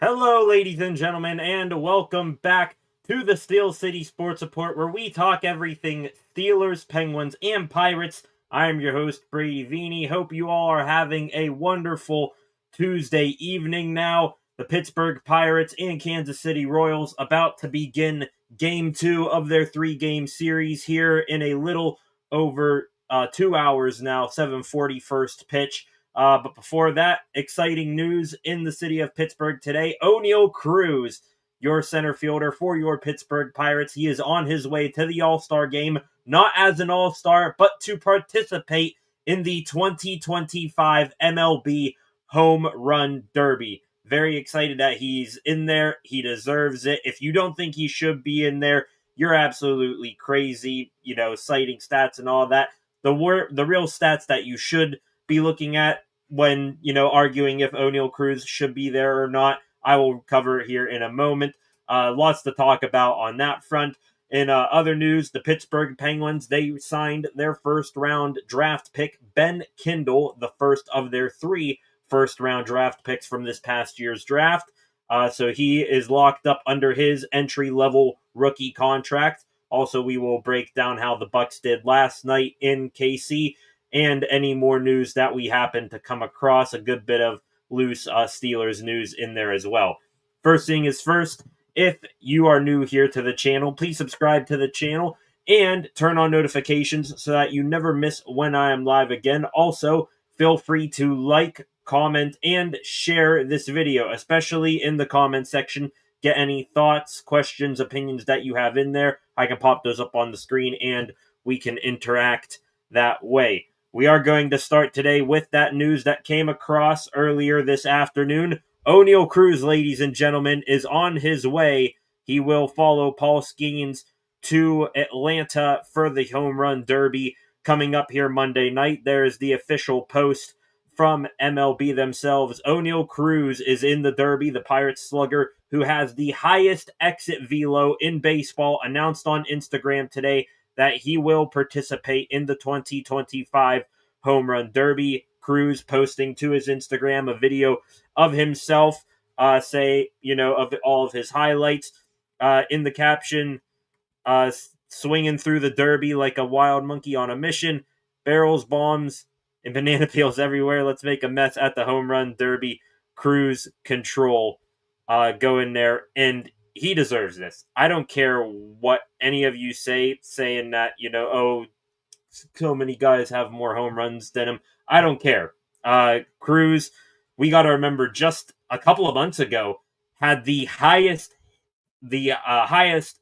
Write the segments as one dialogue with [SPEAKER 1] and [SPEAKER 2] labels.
[SPEAKER 1] Hello, ladies and gentlemen, and welcome back to the Steel City Sports Report, where we talk everything Steelers, Penguins, and Pirates. I'm your host, Brady Vini. Hope you all are having a wonderful Tuesday evening now. The Pittsburgh Pirates and Kansas City Royals about to begin Game 2 of their three-game series here in a little over 2 hours now, 7:40 first pitch. But before that, exciting news in the city of Pittsburgh today. Oneil Cruz, your center fielder for your Pittsburgh Pirates. He is on his way to the All-Star game, not as an All-Star, but to participate in the 2025 MLB Home Run Derby. Very excited that he's in there. He deserves it. If you don't think he should be in there, you're absolutely crazy, citing stats and all that. The real stats that you should be looking at when, arguing if Oneil Cruz should be there or not, I will cover here in a moment. Lots to talk about on that front. In other news, the Pittsburgh Penguins, they signed their first-round draft pick, Ben Kindel, the first of their 3 first-round draft picks from this past year's draft. So he is locked up under his entry-level rookie contract. Also, we will break down how the Bucks did last night in KC and any more news that we happen to come across. A good bit of loose Steelers news in there as well. First thing is first, if you are new here to the channel, please subscribe to the channel and turn on notifications so that you never miss when I am live again. Also, feel free to like, comment, and share this video, especially in the comment section. Get any thoughts, questions, opinions that you have in there. I can pop those up on the screen and we can interact that way. We are going to start today with that news that came across earlier this afternoon. Oneil Cruz, ladies and gentlemen, is on his way. He will follow Paul Skeens to Atlanta for the Home Run Derby coming up here Monday night. There's the official post from MLB themselves. Oneil Cruz is in the Derby, the Pirates slugger, who has the highest exit velo in baseball, announced on Instagram today that he will participate in the 2025 Home Run Derby. Cruz posting to his Instagram a video of himself, of all of his highlights. In the caption, swinging through the Derby like a wild monkey on a mission. Barrels, bombs, and banana peels everywhere. Let's make a mess at the Home Run Derby. Cruz control. Go in there, and he deserves this. I don't care what any of you say, saying that, so many guys have more home runs than him. I don't care. Cruz, we got to remember, just a couple of months ago, had the highest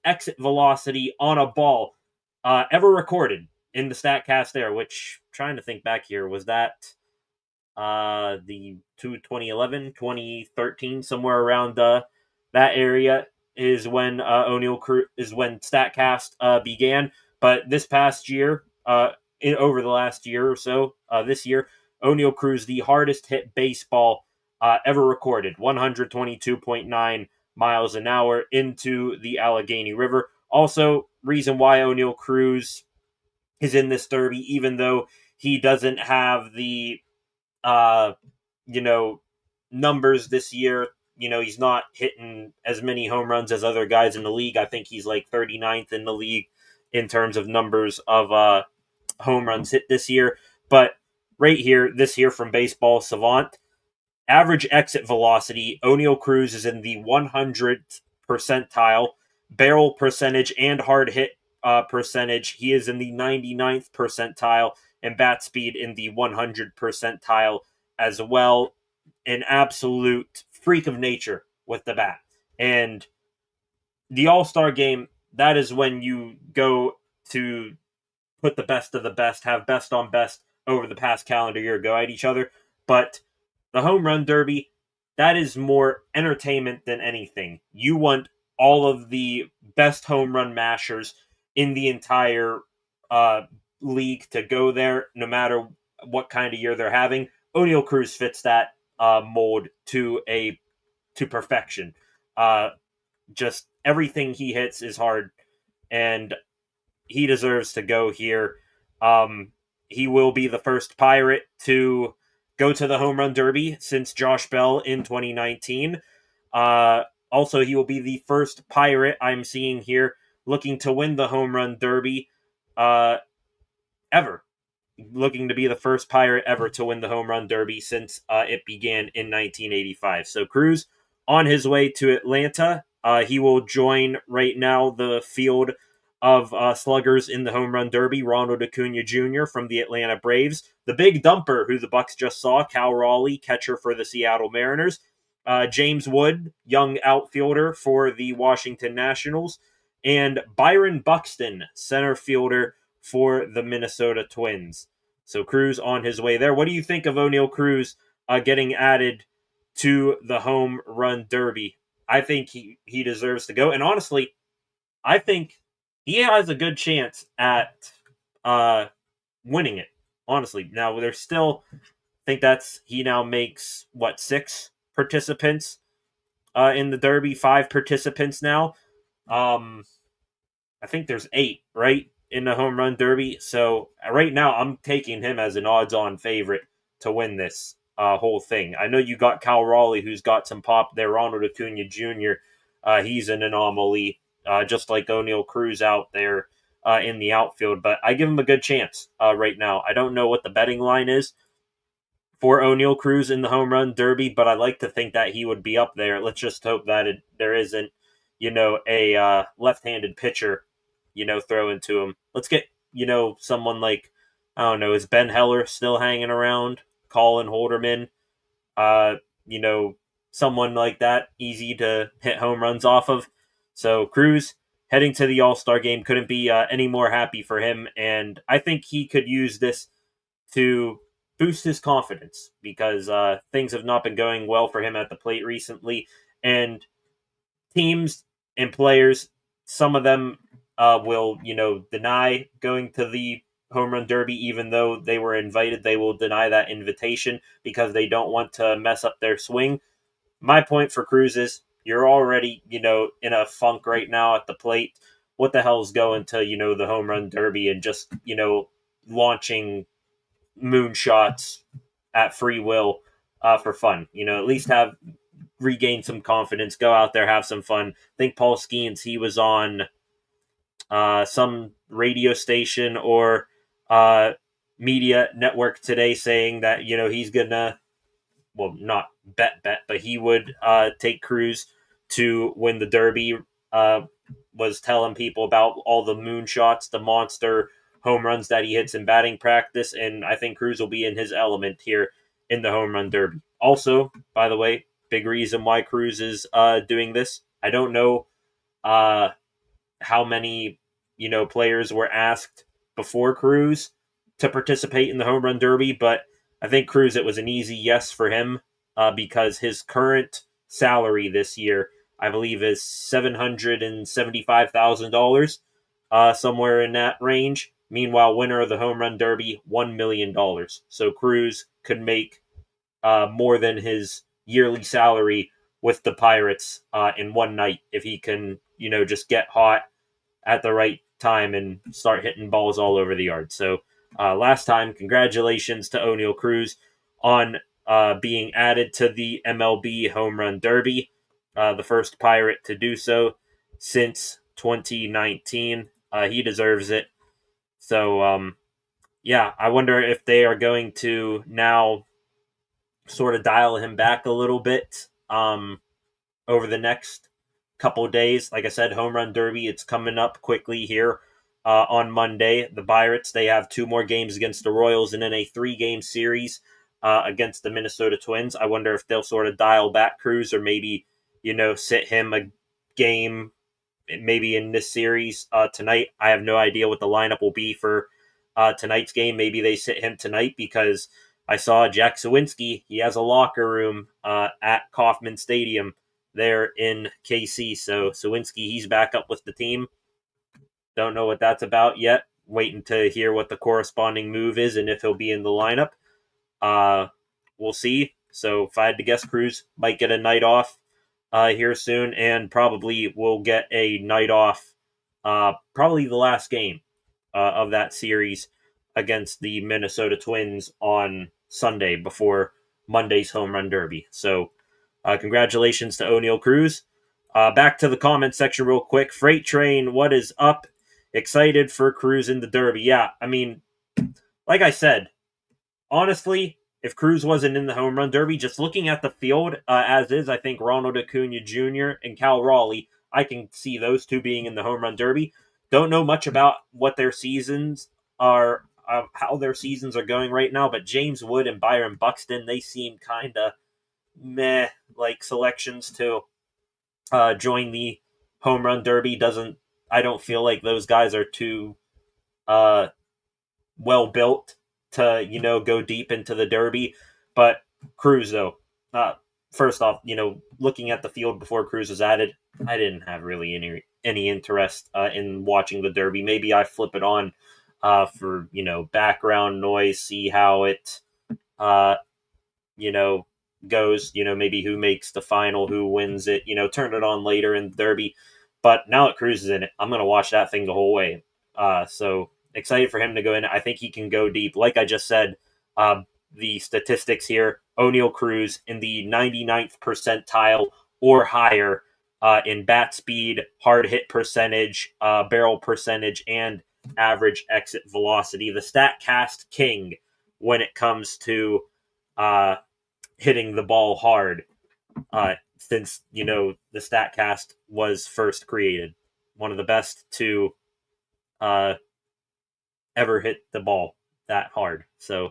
[SPEAKER 1] exit velocity on a ball ever recorded in the StatCast era, which, trying to think back here, was that the 2011, 2013, somewhere around that area is when Oneil Cruz is when Statcast began. But this past year, over the last year or so, this year, Oneil Cruz, the hardest hit baseball ever recorded, 122.9 miles an hour into the Allegheny River. Also, reason why Oneil Cruz is in this derby, even though he doesn't have the numbers this year. He's not hitting as many home runs as other guys in the league. I think he's like 39th in the league in terms of numbers of home runs hit this year. But right here, this here from Baseball Savant, average exit velocity, Oneil Cruz is in the 100th percentile. Barrel percentage and hard hit percentage, he is in the 99th percentile. And bat speed in the 100th percentile as well. An absolute freak of nature with the bat. And the All-Star game, that is when you go to put the best of the best, have best on best over the past calendar year go at each other. But the Home Run Derby, that is more entertainment than anything. You want all of the best home run mashers in the entire league to go there, no matter what kind of year they're having. Oneil Cruz fits that mold to perfection. Just everything he hits is hard, and he deserves to go here. He will be the first Pirate to go to the Home Run Derby since Josh Bell in 2019. Also, he will be the first Pirate I'm seeing here looking to win the home run derby ever. Looking to be the first Pirate ever to win the home run derby since it began in 1985. So Cruz on his way to Atlanta. He will join right now the field of sluggers in the home run derby. Ronald Acuna Jr. from the Atlanta Braves, the big dumper who the Bucks just saw, Cal Raleigh, catcher for the Seattle Mariners, James Wood, young outfielder for the Washington Nationals, and Byron Buxton, center fielder for the Minnesota Twins. So Cruz on his way there. What do you think of Oneil Cruz getting added to the home run derby? I think he deserves to go. And honestly, I think he has a good chance at winning it. Honestly. Now, there's still, I think he now makes, 6 participants in the derby, 5 participants now. I think there's 8, right, in the home run derby. So right now, I'm taking him as an odds-on favorite to win this whole thing. I know you got Cal Raleigh, who's got some pop there. Ronald Acuna Jr., he's an anomaly, just like Oneil Cruz out there in the outfield. But I give him a good chance right now. I don't know what the betting line is for Oneil Cruz in the home run derby, but I like to think that he would be up there. Let's just hope that there isn't, a left-handed pitcher throw into him. Let's get, someone like, I don't know, is Ben Heller still hanging around? Colin Holderman, someone like that, easy to hit home runs off of. So Cruz heading to the All-Star game, couldn't be any more happy for him, and I think he could use this to boost his confidence because things have not been going well for him at the plate recently, and teams and players, some of them will, deny going to the home run derby, even though they were invited. They will deny that invitation because they don't want to mess up their swing. My point for Cruz is you're already, in a funk right now at the plate. What the hell's going to, the home run derby and just, launching moonshots at free will for fun? At least regain some confidence, go out there, have some fun. I think Paul Skeens, he was on some radio station or media network today saying that, he's gonna, well, not bet, but he would take Cruz to win the derby. Was telling people about all the moonshots, the monster home runs that he hits in batting practice, and I think Cruz will be in his element here in the home run derby. Also, by the way, big reason why Cruz is doing this. I don't know how many players were asked before Cruz to participate in the home run derby, but I think Cruz, it was an easy yes for him because his current salary this year, I believe, is $775,000, somewhere in that range. Meanwhile, winner of the home run derby, $1 million. So Cruz could make more than his yearly salary with the Pirates in one night if he can, just get hot at the right time and start hitting balls all over the yard. So last time, congratulations to Oneil Cruz on being added to the MLB Home Run Derby, the first Pirate to do so since 2019. He deserves it. So, yeah, I wonder if they are going to now sort of dial him back a little bit over the next couple of days. Like I said, home run derby, it's coming up quickly here on Monday. The Pirates, they have 2 more games against the Royals and then a 3-game series against the Minnesota Twins. I wonder if they'll sort of dial back Cruz or maybe, sit him a game maybe in this series tonight. I have no idea what the lineup will be for tonight's game. Maybe they sit him tonight because I saw Jack Sawinski. He has a locker room at Kauffman Stadium there in KC. So Sawinski, he's back up with the team. Don't know what that's about yet. Waiting to hear what the corresponding move is and if he'll be in the lineup. We'll see. So if I had to guess, Cruz might get a night off here soon and probably will get a night off probably the last game of that series against the Minnesota Twins on Sunday before Monday's home run derby. So Congratulations to Oneil Cruz. Back to the comment section real quick. Freight Train, what is up? Excited for Cruz in the Derby. Yeah, I mean, like I said, honestly, if Cruz wasn't in the home run derby, just looking at the field as is, I think Ronald Acuna Jr. and Cal Raleigh, I can see those two being in the home run derby. Don't know much about what their seasons are, how their seasons are going right now, but James Wood and Byron Buxton, they seem kind of meh like selections to join the home run derby. I don't feel like those guys are too well built to go deep into the derby. But Cruz, though, first off, looking at the field before Cruz was added, I didn't have really any interest in watching the derby. Maybe I flip it on for background noise, see how it goes. Maybe who makes the final, who wins it. Turn it on later in the derby. But now that Cruz is in it, I'm gonna watch that thing the whole way. So excited for him to go in. I think he can go deep. Like I just said, the statistics here, Oneil Cruz in the 99th percentile or higher in bat speed, hard hit percentage, barrel percentage, and average exit velocity. The StatCast king when it comes to hitting the ball hard since, the StatCast was first created. One of the best to ever hit the ball that hard. So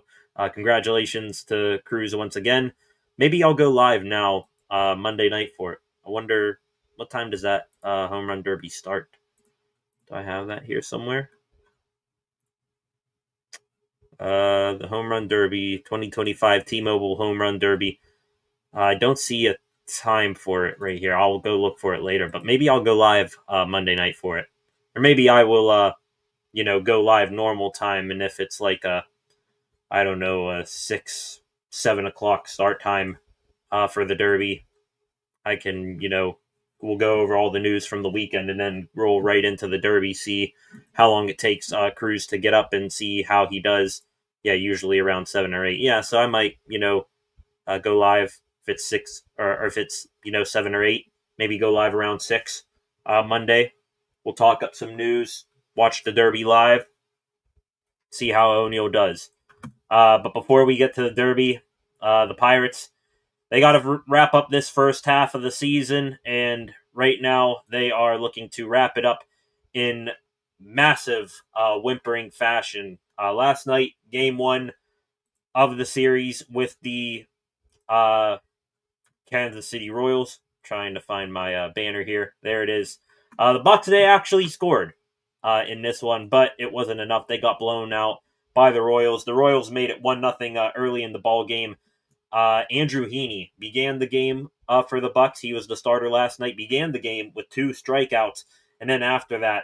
[SPEAKER 1] congratulations to Cruz once again. Maybe I'll go live now Monday night for it. I wonder what time does that home run derby start? Do I have that here somewhere? The home run derby 2025 T-Mobile home run derby. I don't see a time for it right here. I'll go look for it later, but maybe I'll go live Monday night for it. Or maybe I will go live normal time, and if it's like a 6, 7 o'clock start time for the derby, I can, we'll go over all the news from the weekend and then roll right into the derby, see how long it takes Cruz to get up and see how he does. Yeah, usually around 7 or 8. Yeah, so I might, go live if it's 6 or if it's, 7 or 8, maybe go live around 6 Monday. We'll talk up some news, watch the derby live, see how Oneil does. But before we get to the derby, the Pirates, they got to wrap up this first half of the season, and right now they are looking to wrap it up in massive whimpering fashion. Last night, game 1 of the series with the Kansas City Royals. Trying to find my banner here. There it is. The Bucs, they actually scored in this one, but it wasn't enough. They got blown out by the Royals. The Royals made it 1-0 early in the ball game. Andrew Heaney began the game for the Bucs. He was the starter last night. Began the game with 2 strikeouts, and then after that,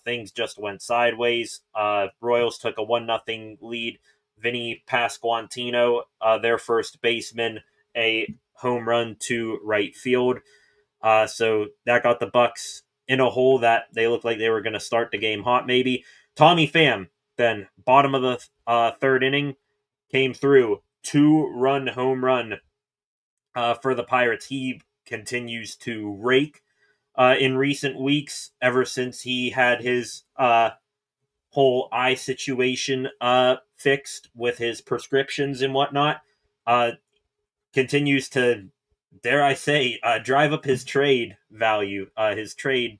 [SPEAKER 1] things just went sideways. Royals took a 1-0 lead. Vinny Pasquantino, their first baseman, a home run to right field. So that got the Bucs in a hole that they looked like they were going to start the game hot. Maybe Tommy Pham, then bottom of the third inning, came through. 2-run home run for the Pirates. He continues to rake in recent weeks, ever since he had his whole eye situation fixed with his prescriptions and whatnot. Continues to, dare I say, drive up his trade value, his trade,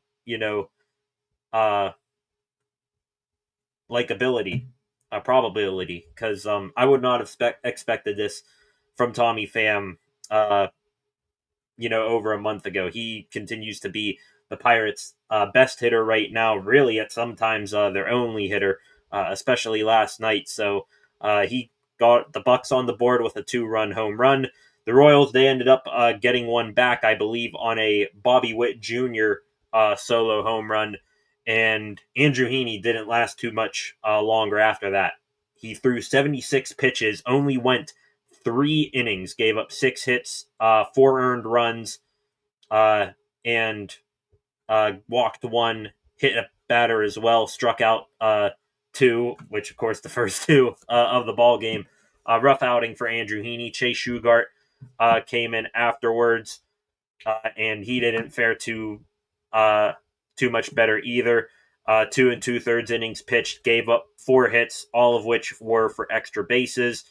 [SPEAKER 1] likability. Probability, because I would not have expected this from Tommy Pham, over a month ago. He continues to be the Pirates' best hitter right now, really at sometimes their only hitter, especially last night. So he got the Bucs on the board with a 2-run home run. The Royals, they ended up getting one back, I believe, on a Bobby Witt Jr. Solo home run. And Andrew Heaney didn't last too much longer after that. He threw 76 pitches, only went 3 innings, gave up 6 hits, 4 earned runs, and walked 1, hit a batter as well, struck out 2, which of course the first 2 of the ball game. Rough outing for Andrew Heaney. Chase Shugart came in afterwards, and he didn't fare too much better either. 2 2/3 innings pitched, gave up 4 hits, all of which were for extra bases,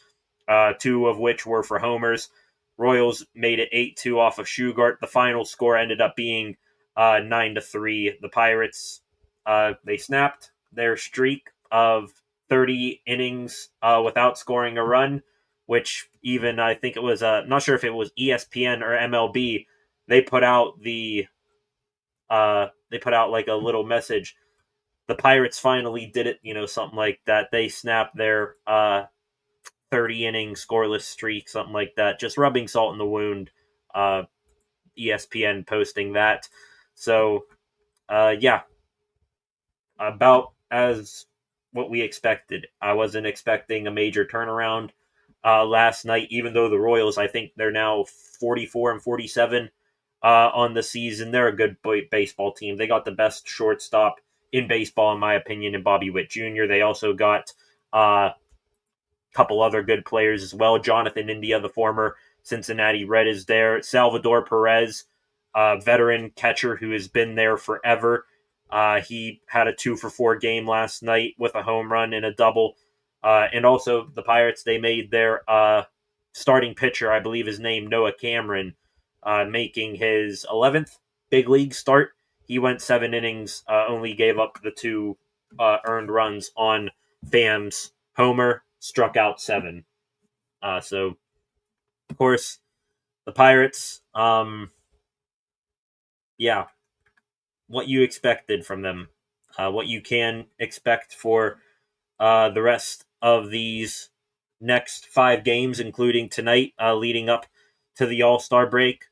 [SPEAKER 1] 2 of which were for homers. Royals made it 8-2 off of Shugart. The final score ended up being 9-3. The Pirates, they snapped their streak of 30 innings without scoring a run, which even I think it was not sure if it was ESPN or MLB. They put out like a little message. The Pirates finally did it, something like that. They snapped their 30 inning scoreless streak, something like that. Just rubbing salt in the wound. ESPN posting that. So, yeah, about as what we expected. I wasn't expecting a major turnaround last night, even though the Royals, I think they're now 44-47 on the season. They're a good baseball team. They got the best shortstop in baseball, in my opinion, in Bobby Witt Jr. They also got a couple other good players as well. Jonathan India, the former Cincinnati Red, is there. Salvador Perez, veteran catcher who has been there forever. He had a 2-for-4 game last night with a home run and a double. And also the Pirates, they made their starting pitcher, I believe his name, Noah Cameron, making his 11th big league start. He went 7 innings, only gave up the 2 earned runs on Pham's homer, struck out 7. So, of course, the Pirates, yeah, what you expected from them, what you can expect for the rest of these next 5 games, including tonight, leading up to the All-Star break.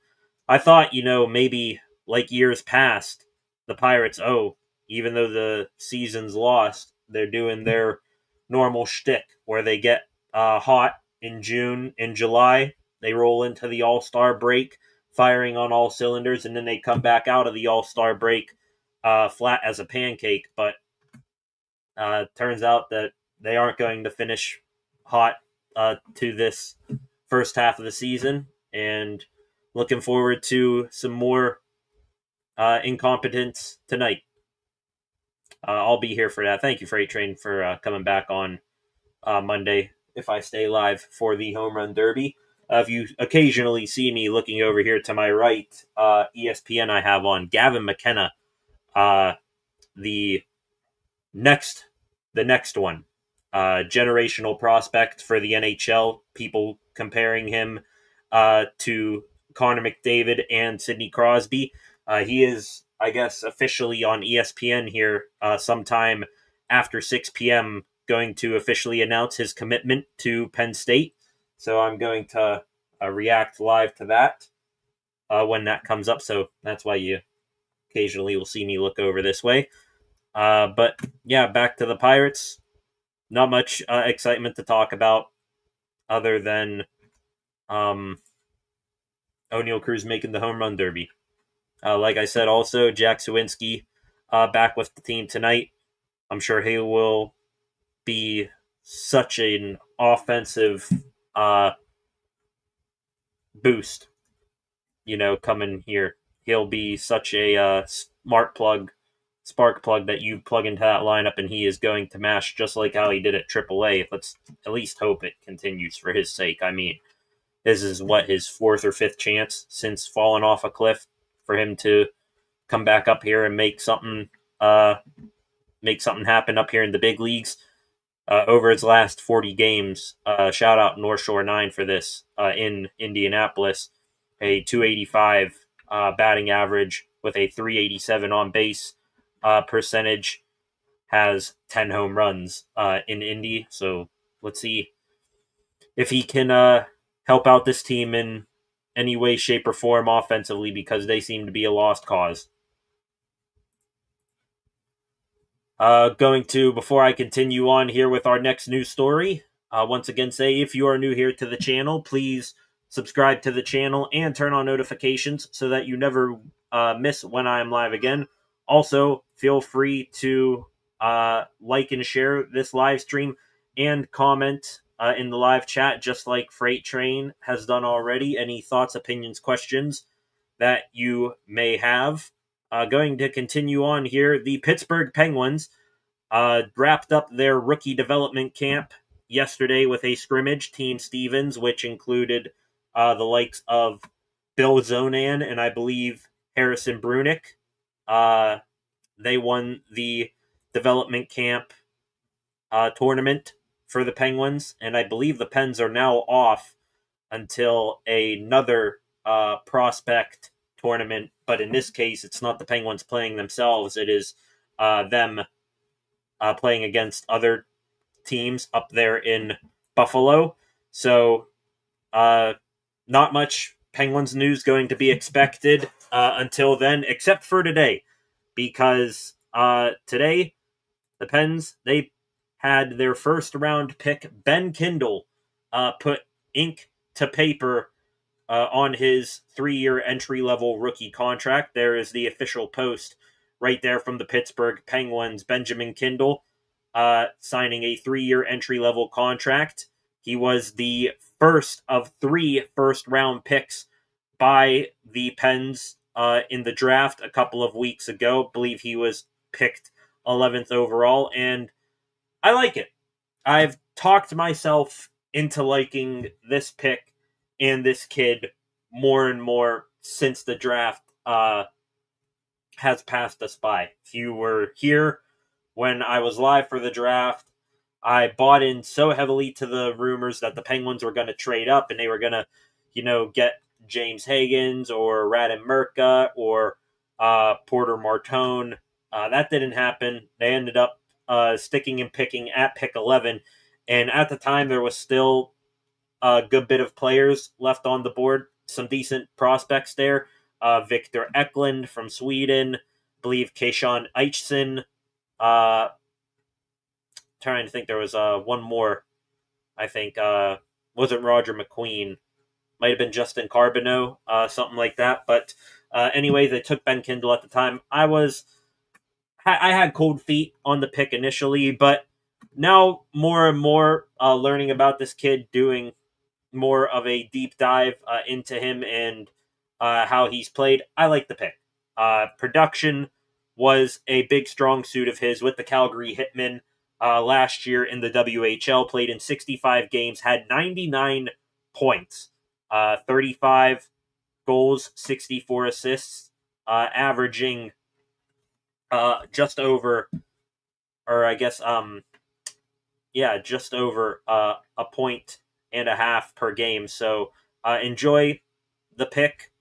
[SPEAKER 1] I thought, maybe like years past, the Pirates, even though the season's lost, they're doing their normal shtick where they get hot in June, in July, they roll into the All-Star break, firing on all cylinders, and then they come back out of the All-Star break flat as a pancake. But turns out that they aren't going to finish hot to this first half of the season, and looking forward to some more incompetence tonight. I'll be here for that. Thank you, Freight Train, for coming back on Monday if I stay live for the Home Run Derby. If you occasionally see me looking over here to my right, ESPN I have on Gavin McKenna, the next one, generational prospect for the NHL. People comparing him to Connor McDavid and Sidney Crosby. He is, I guess, officially on ESPN here sometime after 6 p.m. going to officially announce his commitment to Penn State. So I'm going to react live to that when that comes up. So that's why you occasionally will see me look over this way. But yeah, back to the Pirates. Not much excitement to talk about other than Oneil Cruz making the home run derby. Like I said, also, Jack Suwinski back with the team tonight. I'm sure he will be such an offensive boost, coming here. He'll be such a spark plug that you plug into that lineup, and he is going to mash just like how he did at AAA. Let's at least hope it continues for his sake. I mean, this is his 4th or 5th chance since falling off a cliff for him to come back up here and make something happen up here in the big leagues. Over his last 40 games, shout out North Shore 9 for this, in Indianapolis, a 285 batting average with a 387 on base percentage, has 10 home runs in Indy. So let's see if he can help out this team in any way, shape, or form offensively, because they seem to be a lost cause. Before I continue on here with our next news story, once again say, if you are new here to the channel, please subscribe to the channel and turn on notifications so that you never miss when I am live again. Also, feel free to like and share this live stream and comment in the live chat, just like Freight Train has done already. Any thoughts, opinions, questions that you may have. Going to continue on here. The Pittsburgh Penguins wrapped up their rookie development camp yesterday with a scrimmage, Team Stevens, which included the likes of Bill Zonan and I believe Harrison Brunick. They won the development camp tournament for the Penguins, and I believe the Pens are now off until another prospect tournament. But in this case, it's not the Penguins playing themselves; it is them playing against other teams up there in Buffalo. So, not much Penguins news going to be expected until then, except for today, because today the Pens, they had their first round pick, Ben Kindel, put ink to paper on his 3-year entry-level rookie contract. There is the official post right there from the Pittsburgh Penguins. Benjamin Kindel signing a 3-year entry-level contract. He was the first of 3 first-round picks by the Pens in the draft a couple of weeks ago. I believe he was picked 11th overall, and I like it. I've talked myself into liking this pick and this kid more and more since the draft has passed us by. If you were here when I was live for the draft, I bought in so heavily to the rumors that the Penguins were going to trade up and they were going to, get James Higgins or Radin Merca or Porter Martone. That didn't happen. They ended up sticking and picking at pick 11. And at the time, there was still a good bit of players left on the board. Some decent prospects there. Victor Eklund from Sweden. I believe Keishon Eichson. Trying to think, there was one more. I think wasn't Roger McQueen. Might have been Justin Carbonneau, something like that. But anyway, they took Ben Kindel at the time. I had cold feet on the pick initially, but now more and more learning about this kid, doing more of a deep dive into him and how he's played, I like the pick. Production was a big strong suit of his with the Calgary Hitmen last year in the WHL, played in 65 games, had 99 points, 35 goals, 64 assists, averaging just over a point and a half per game. So enjoy the pick.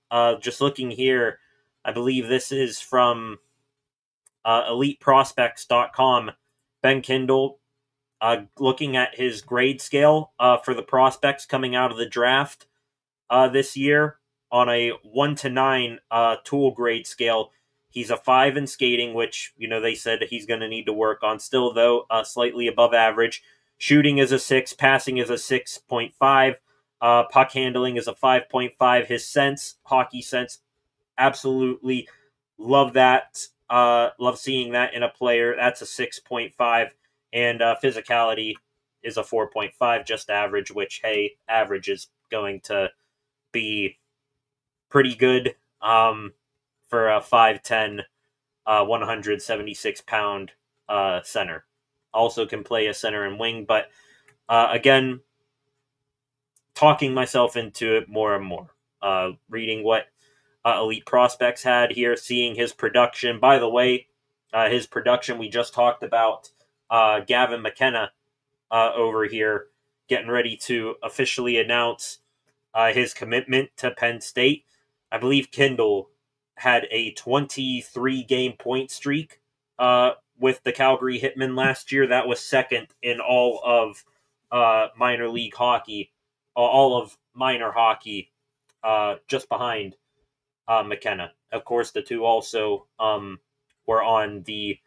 [SPEAKER 1] Just looking here, I believe this is from eliteprospects.com. Ben Kindel, looking at his grade scale for the prospects coming out of the draft this year on a 1 to 9 tool grade scale. He's a 5 in skating, which, they said he's going to need to work on. Still, though, slightly above average. Shooting is a 6. Passing is a 6.5. Puck handling is a 5.5. His hockey sense, absolutely love that. Love seeing that in a player. That's a 6.5. And physicality is a 4.5, just average, which, hey, average is going to be pretty good. For a 5'10", 176-pound center. Also can play a center and wing, but again, talking myself into it more and more. Reading what Elite Prospects had here, seeing his production. By the way, his production, we just talked about Gavin McKenna over here, getting ready to officially announce his commitment to Penn State. I believe Kindel had a 23-game point streak with the Calgary Hitmen last year. That was second in all of minor league hockey, all of minor hockey, just behind McKenna. Of course, the two also were on the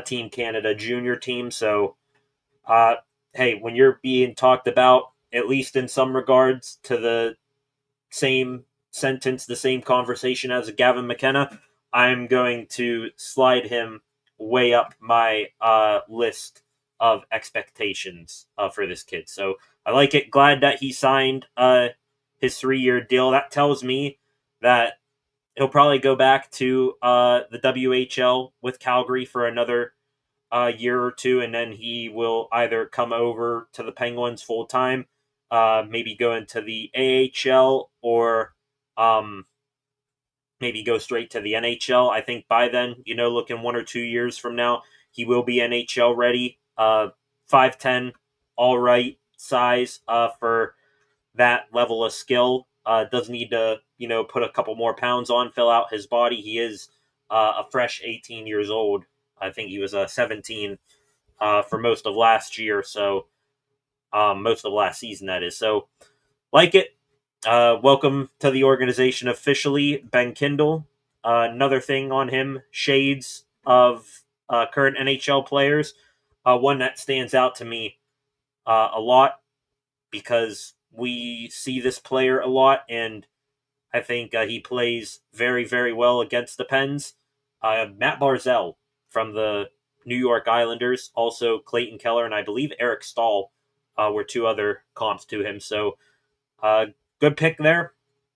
[SPEAKER 1] Team Canada junior team. So, hey, when you're being talked about, at least in some regards, to the same sentence, the same conversation as Gavin McKenna, I'm going to slide him way up my list of expectations for this kid. So I like it. Glad that he signed his 3-year deal. That tells me that he'll probably go back to the WHL with Calgary for another year or two, and then he will either come over to the Penguins full time, maybe go into the AHL, or maybe go straight to the NHL. I think by then, looking 1 or 2 years from now, he will be NHL ready. 5'10", all right size for that level of skill. Does need to, put a couple more pounds on, fill out his body. He is a fresh 18 years old. I think he was 17 for most of last year, so most of last season, that is. So, like it. Welcome to the organization officially, Ben Kindel. Another thing on him, shades of current NHL players. One that stands out to me a lot because we see this player a lot, and I think he plays very, very well against the Pens. Matt Barzal from the New York Islanders, also Clayton Keller, and I believe Eric Stahl were 2 other comps to him. So, good pick there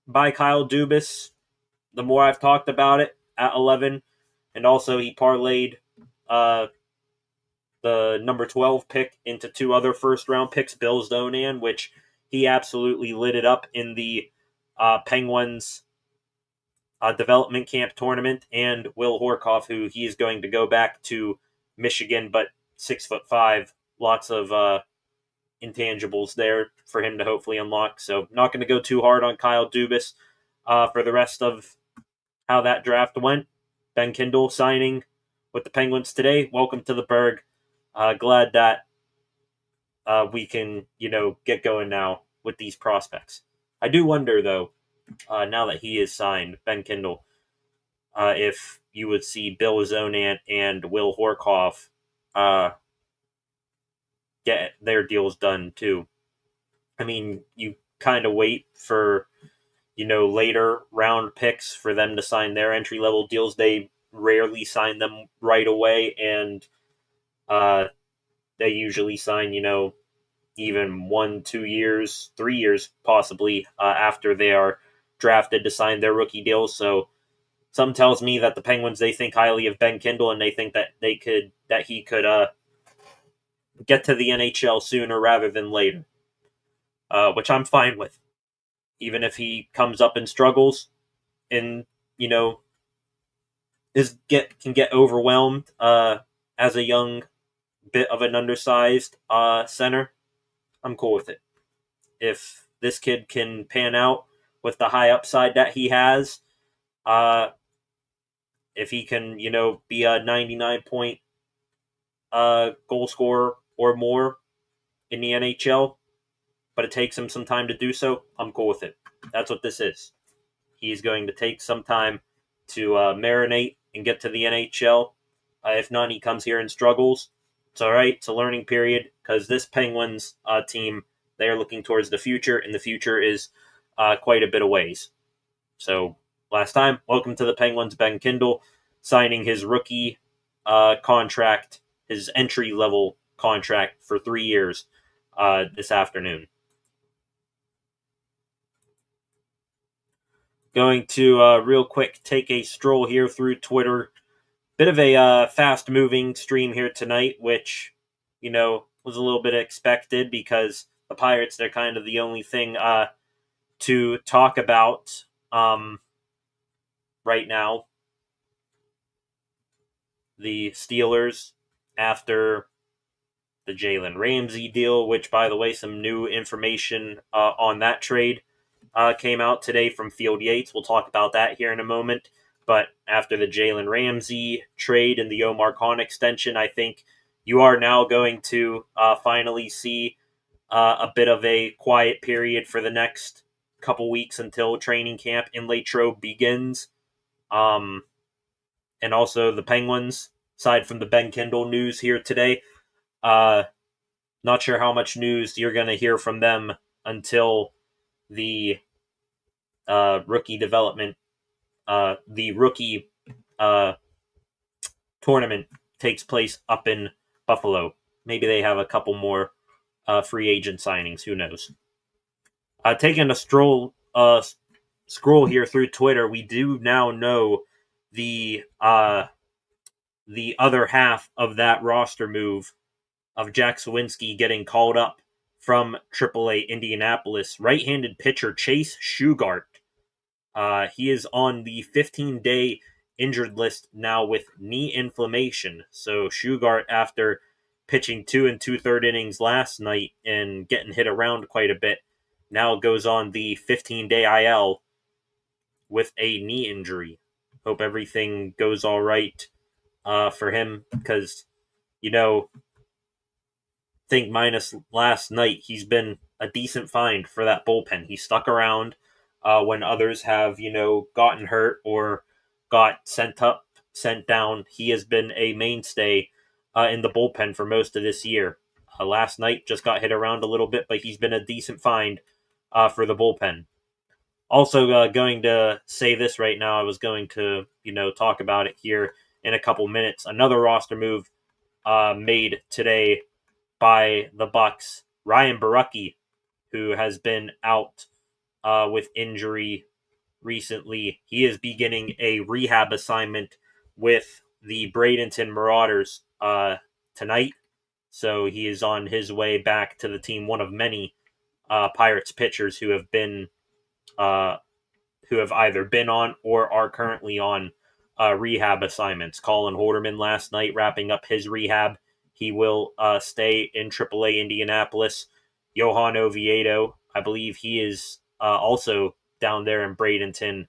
[SPEAKER 1] by Kyle Dubas. The more I've talked about it at 11, and also he parlayed the number 12 pick into 2 other first-round picks, Bill Zonan, which he absolutely lit it up in the Penguins development camp tournament, and Will Horkoff, who he is going to go back to Michigan, but 6'5", lots of intangibles there for him to hopefully unlock. So not going to go too hard on Kyle Dubas for the rest of how that draft went. Ben Kindel signing with the Penguins today. Welcome to the Berg. Glad that we can, get going now with these prospects. I do wonder, though, now that he is signed, Ben Kindel, if you would see Bill Zonan and Will Horkoff get their deals done, too. I mean, you kind of wait for, later round picks for them to sign their entry-level deals. They rarely sign them right away, and they usually sign, even 1, 2 years, 3 years possibly after they are drafted to sign their rookie deals. So something tells me that the Penguins, they think highly of Ben Kindel, and they think that he could get to the NHL sooner rather than later, which I'm fine with. Even if he comes up and struggles and, can get overwhelmed as a young, bit of an undersized center, I'm cool with it. If this kid can pan out with the high upside that he has, if he can, be a 99-point goal scorer or more in the NHL, but it takes him some time to do so, I'm cool with it. That's what this is. He's going to take some time to marinate and get to the NHL. If not, he comes here and struggles. It's all right. It's a learning period because this Penguins team, they are looking towards the future, and the future is quite a bit of ways. So, last time, welcome to the Penguins, Ben Kindel, signing his rookie contract, his entry-level contract for 3 years this afternoon. Going to real quick take a stroll here through Twitter. Bit of a fast-moving stream here tonight, which, was a little bit expected because the Pirates, they're kind of the only thing to talk about right now. The Steelers, after the Jalen Ramsey deal, which, by the way, some new information on that trade came out today from Field Yates. We'll talk about that here in a moment. But after the Jalen Ramsey trade and the Omar Khan extension, I think you are now going to finally see a bit of a quiet period for the next couple weeks until training camp in Latrobe begins. And also the Penguins, aside from the Ben Kindel news here today, not sure how much news you're going to hear from them until the rookie development, the rookie tournament takes place up in Buffalo. maybe they have a couple more free agent signings. Who knows? Taking a scroll here through Twitter, we do now know the other half of that roster move of Jack Sawinski getting called up from AAA Indianapolis. Right-handed pitcher Chase Shugart. He is on the 15-day injured list now with knee inflammation. So Shugart, after pitching 2 2/3 innings last night and getting hit around quite a bit, now goes on the 15-day IL with a knee injury. Hope everything goes all right for him, because, think minus last night, he's been a decent find for that bullpen. He stuck around when others have, gotten hurt or got sent up, sent down. He has been a mainstay in the bullpen for most of this year. Last night just got hit around a little bit, but he's been a decent find for the bullpen. Also, going to say this right now. I was going to, talk about it here in a couple minutes. Another roster move made today by the Bucks. Ryan Borucki, who has been out with injury recently, he is beginning a rehab assignment with the Bradenton Marauders tonight. So he is on his way back to the team. One of many Pirates pitchers who have been who have either been on or are currently on rehab assignments. Colin Horderman last night wrapping up his rehab. He will stay in AAA Indianapolis. Johan Oviedo, I believe he is also down there in Bradenton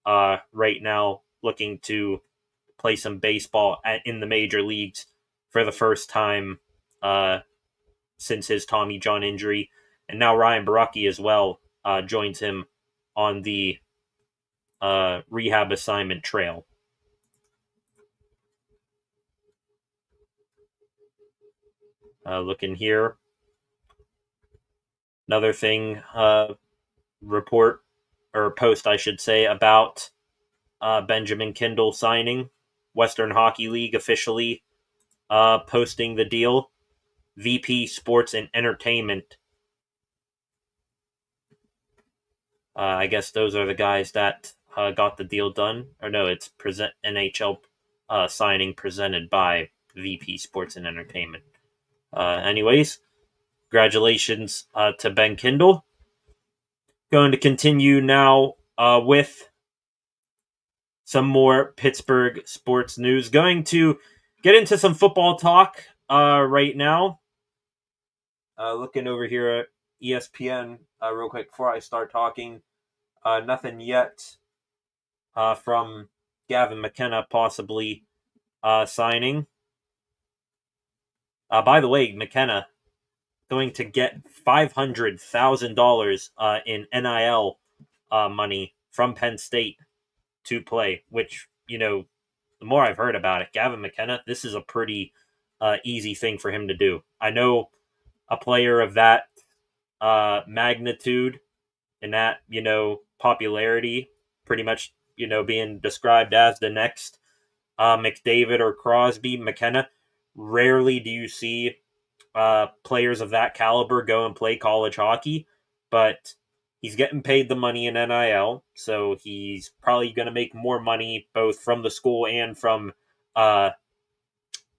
[SPEAKER 1] right now, looking to play some baseball in the major leagues for the first time since his Tommy John injury. And now Ryan Borucki as well joins him on the rehab assignment trail. Looking here. Another thing, report, or post, I should say, about Benjamin Kindel signing. Western Hockey League officially posting the deal. VP Sports and Entertainment. I guess those are the guys that got the deal done. Or no, it's NHL signing presented by VP Sports and Entertainment. Anyways, congratulations to Ben Kindel. Going to continue now with some more Pittsburgh sports news. Going to get into some football talk right now. Looking over here at ESPN real quick before I start talking. Nothing yet from Gavin McKenna possibly signing. By the way, McKenna going to get $500,000 in NIL money from Penn State to play, which, the more I've heard about it, Gavin McKenna, this is a pretty easy thing for him to do. I know a player of that magnitude and that, popularity, pretty much, being described as the next McDavid or Crosby. McKenna, rarely do you see players of that caliber go and play college hockey, but he's getting paid the money in NIL, so he's probably going to make more money both from the school and from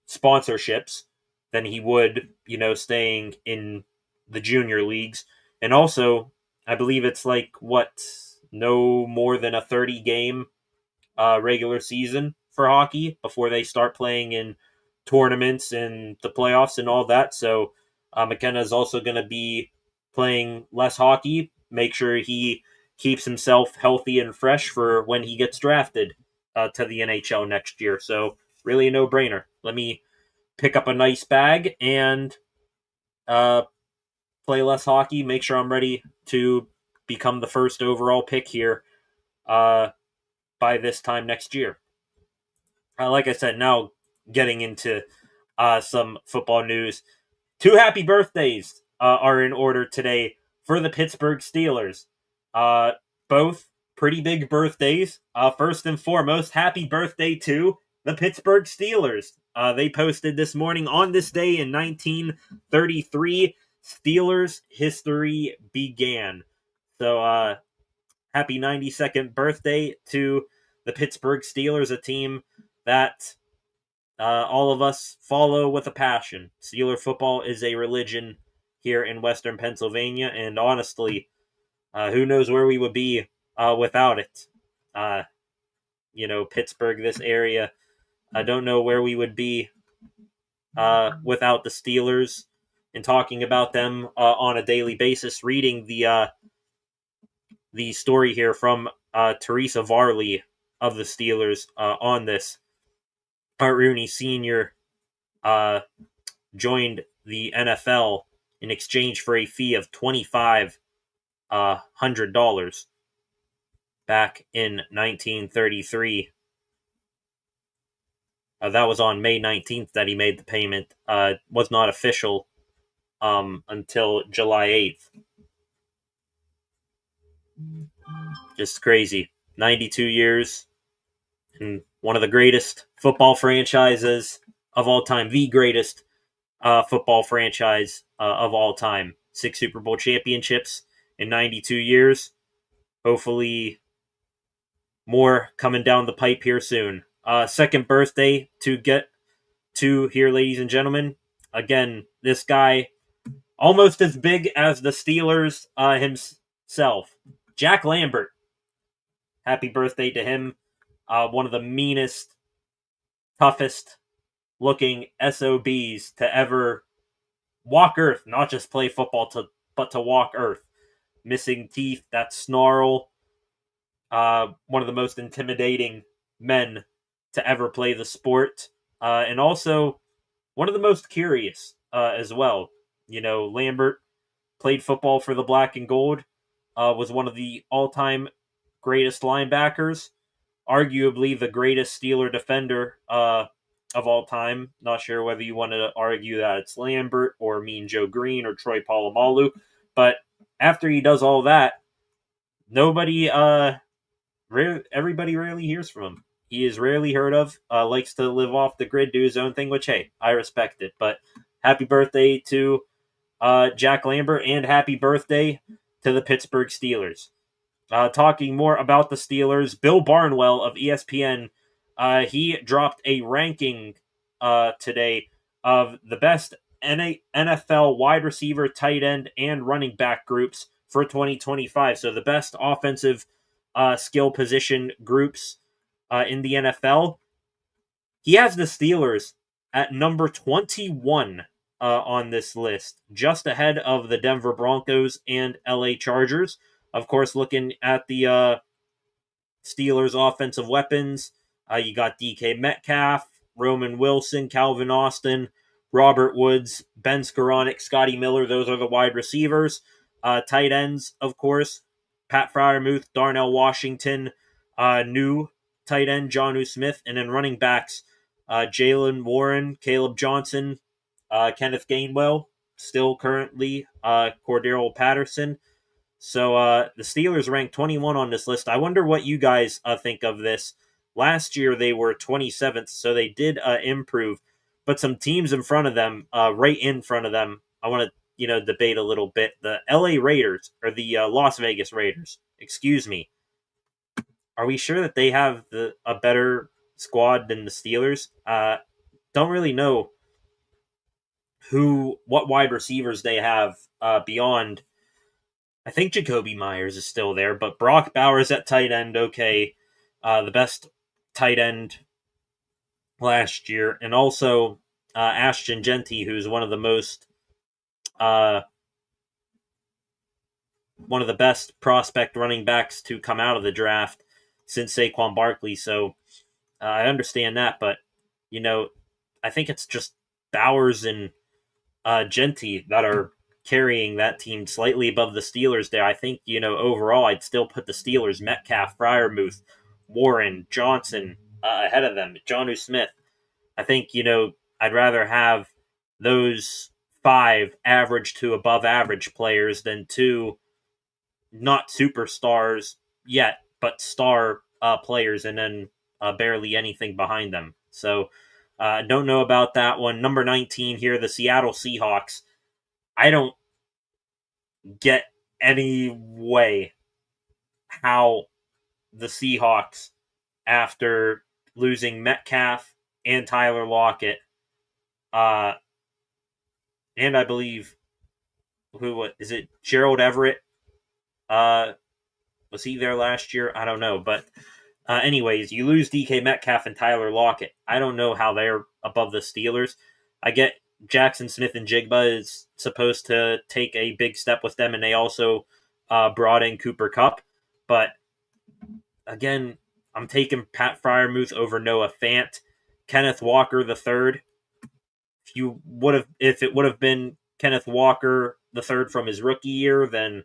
[SPEAKER 1] sponsorships than he would, staying in the junior leagues. And also, I believe it's no more than a 30-game regular season for hockey before they start playing in tournaments and the playoffs and all that. So McKenna is also going to be playing less hockey, make sure he keeps himself healthy and fresh for when he gets drafted to the NHL next year. So really a no-brainer. Let me pick up a nice bag and play less hockey, make sure I'm ready to become the first overall pick here by this time next year. Like I said, now getting into some football news. 2 happy birthdays are in order today for the Pittsburgh Steelers. Both pretty big birthdays. First and foremost, happy birthday to the Pittsburgh Steelers. They posted this morning, on this day in 1933, Steelers history began. So, happy 92nd birthday to the Pittsburgh Steelers, a team that all of us follow with a passion. Steeler football is a religion here in Western Pennsylvania, and honestly, who knows where we would be without it. Pittsburgh, this area, I don't know where we would be without the Steelers, and talking about them on a daily basis. Reading the story here from Teresa Varley of the Steelers on this. Art Rooney Sr. Joined the NFL in exchange for a fee of $2,500 back in 1933. That was on May 19th that he made the payment. Was not official until July 8th. Just crazy. 92 years. And one of the greatest football franchises of all time. The greatest football franchise of all time. 6 Super Bowl championships in 92 years. Hopefully more coming down the pipe here soon. Second birthday to get to here, ladies and gentlemen. Again, this guy, almost as big as the Steelers himself. Jack Lambert. Happy birthday to him. One of the meanest, toughest looking SOBs to ever walk Earth. Not just play football, but to walk Earth. Missing teeth, that snarl. One of the most intimidating men to ever play the sport. And also one of the most curious as well. Lambert played football for the Black and Gold. Was one of the all-time greatest linebackers. Arguably the greatest Steeler defender of all time. Not sure whether you want to argue that it's Lambert or Mean Joe Green or Troy Polamalu. But after he does all that, everybody rarely hears from him. He is rarely heard of. Likes to live off the grid, do his own thing, which, hey, I respect it. But happy birthday to Jack Lambert, and happy birthday to the Pittsburgh Steelers. Talking more about the Steelers, Bill Barnwell of ESPN, he dropped a ranking today of the best NFL wide receiver, tight end, and running back groups for 2025. So the best offensive skill position groups in the NFL. He has the Steelers at number 21 on this list, just ahead of the Denver Broncos and LA Chargers. Of course, looking at the Steelers' offensive weapons, you got DK Metcalf, Roman Wilson, Calvin Austin, Robert Woods, Ben Skoranek, Scotty Miller. Those are the wide receivers. Tight ends, of course, Pat Freiermuth, Darnell Washington, new tight end Jonnu Smith, and then running backs Jalen Warren, Caleb Johnson, Kenneth Gainwell, still currently Cordero Patterson. So the Steelers ranked 21 on this list. I wonder what you guys think of this. Last year they were 27th, so they did improve. But some teams in front of them, right in front of them, I want to debate a little bit. The LA Raiders, or the Las Vegas Raiders, excuse me. Are we sure that they have a better squad than the Steelers? Don't really know what wide receivers they have beyond. I think Jacoby Myers is still there, but Brock Bowers at tight end, okay. The best tight end last year. And also Ashton Genty, who's one of the best prospect running backs to come out of the draft since Saquon Barkley. So I understand that, but, I think it's just Bowers and Genty that are carrying that team slightly above the Steelers there. I think, overall, I'd still put the Steelers, Metcalf, Freiermuth, Warren, Johnson ahead of them, Jonnu Smith. I think, I'd rather have those 5 average to above average players than 2 not superstars yet, but star players, and then barely anything behind them. So Don't know about that one. Number 19 here, the Seattle Seahawks. I don't get any way how the Seahawks, after losing Metcalf and Tyler Lockett, and I believe is it Gerald Everett? Was he there last year? I don't know, but anyways, you lose DK Metcalf and Tyler Lockett. I don't know how they're above the Steelers. I get Jackson Smith and Jigba is supposed to take a big step with them, and they also brought in Cooper Kupp. But again, I'm taking Pat Freiermuth over Noah Fant. Kenneth Walker III. If it would have been Kenneth Walker III from his rookie year, then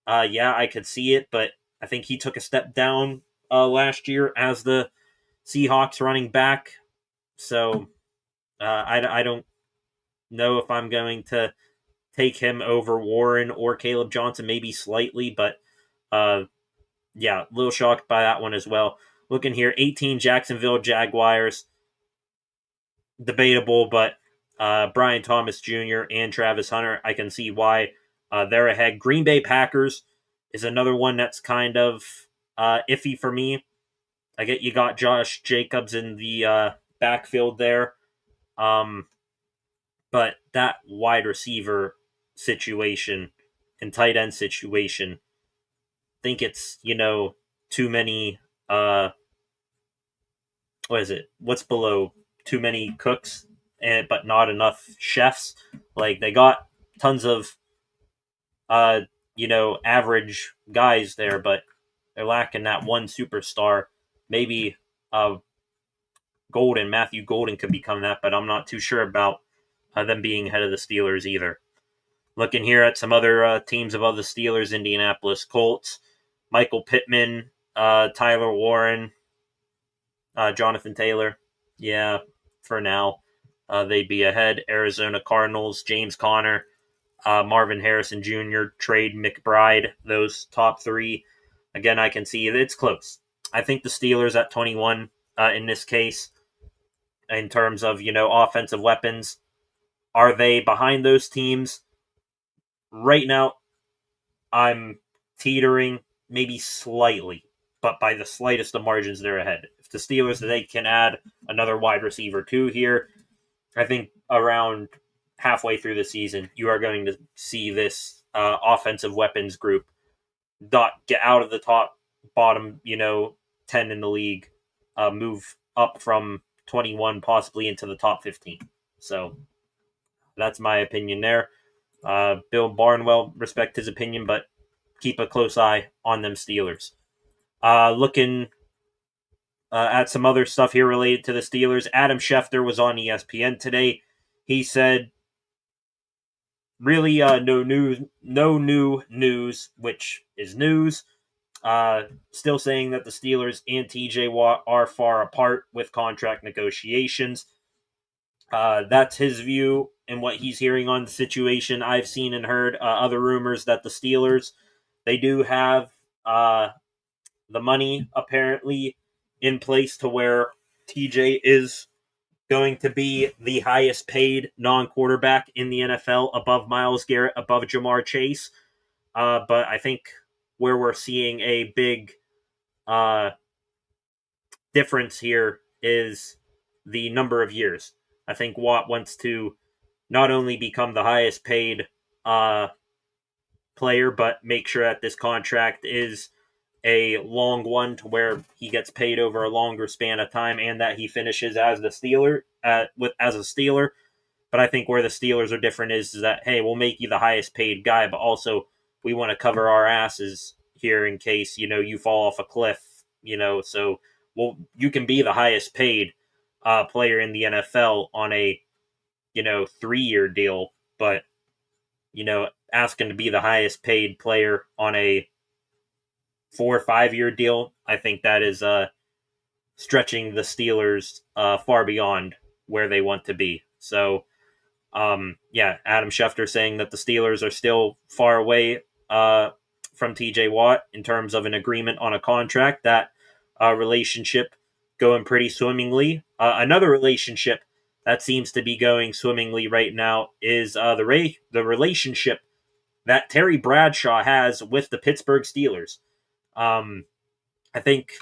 [SPEAKER 1] yeah, I could see it. But I think he took a step down last year as the Seahawks running back. So I don't know if I'm going to take him over Warren or Caleb Johnson, maybe slightly, but yeah, a little shocked by that one as well. Looking here, 18 Jacksonville Jaguars. Debatable, but Brian Thomas Jr. and Travis Hunter, I can see why they're ahead. Green Bay Packers is another one that's kind of iffy for me. I get you got Josh Jacobs in the backfield there. But that wide receiver situation and tight end situation, I think it's, too many, what is it? What's below too many cooks, but not enough chefs? Like, they got tons of, average guys there, but they're lacking that one superstar. Maybe Matthew Golden could become that, but I'm not too sure about them being ahead of the Steelers either. Looking here at some other teams above the Steelers, Indianapolis Colts, Michael Pittman, Tyler Warren, Jonathan Taylor. Yeah, for now, they'd be ahead. Arizona Cardinals, James Conner, Marvin Harrison Jr., Trade McBride, those top three. Again, I can see it's close. I think the Steelers at 21 in this case, in terms of, offensive weapons. Are they behind those teams? Right now, I'm teetering maybe slightly, but by the slightest of margins, they're ahead. If the Steelers, they can add another wide receiver too here, I think around halfway through the season, you are going to see this offensive weapons group get out of the bottom, 10 in the league, move up from 21 possibly into the top 15. So that's my opinion there. Bill Barnwell, respect his opinion, but keep a close eye on them Steelers. Looking at some other stuff here related to the Steelers, Adam Schefter was on ESPN today. He said, really no new news, which is news. Still saying that the Steelers and TJ Watt are far apart with contract negotiations. That's his view and what he's hearing on the situation. I've seen and heard other rumors that the Steelers, they do have the money apparently in place to where TJ is going to be the highest paid non-quarterback in the NFL, above Myles Garrett, above Jamar Chase. But I think where we're seeing a big difference here is the number of years. I think Watt wants to not only become the highest paid player, but make sure that this contract is a long one to where he gets paid over a longer span of time and that he finishes as the Steeler as a Steeler. But I think where the Steelers are different is that, hey, we'll make you the highest paid guy, but also we want to cover our asses here in case, you fall off a cliff, so you can be the highest paid player in the NFL on a, 3-year deal, but, asking to be the highest paid player on a 4 or 5-year deal, I think that is stretching the Steelers far beyond where they want to be. So, yeah, Adam Schefter saying that the Steelers are still far away from TJ Watt in terms of an agreement on a contract. That relationship going pretty swimmingly. Another relationship that seems to be going swimmingly right now is the relationship that Terry Bradshaw has with the Pittsburgh Steelers. I think,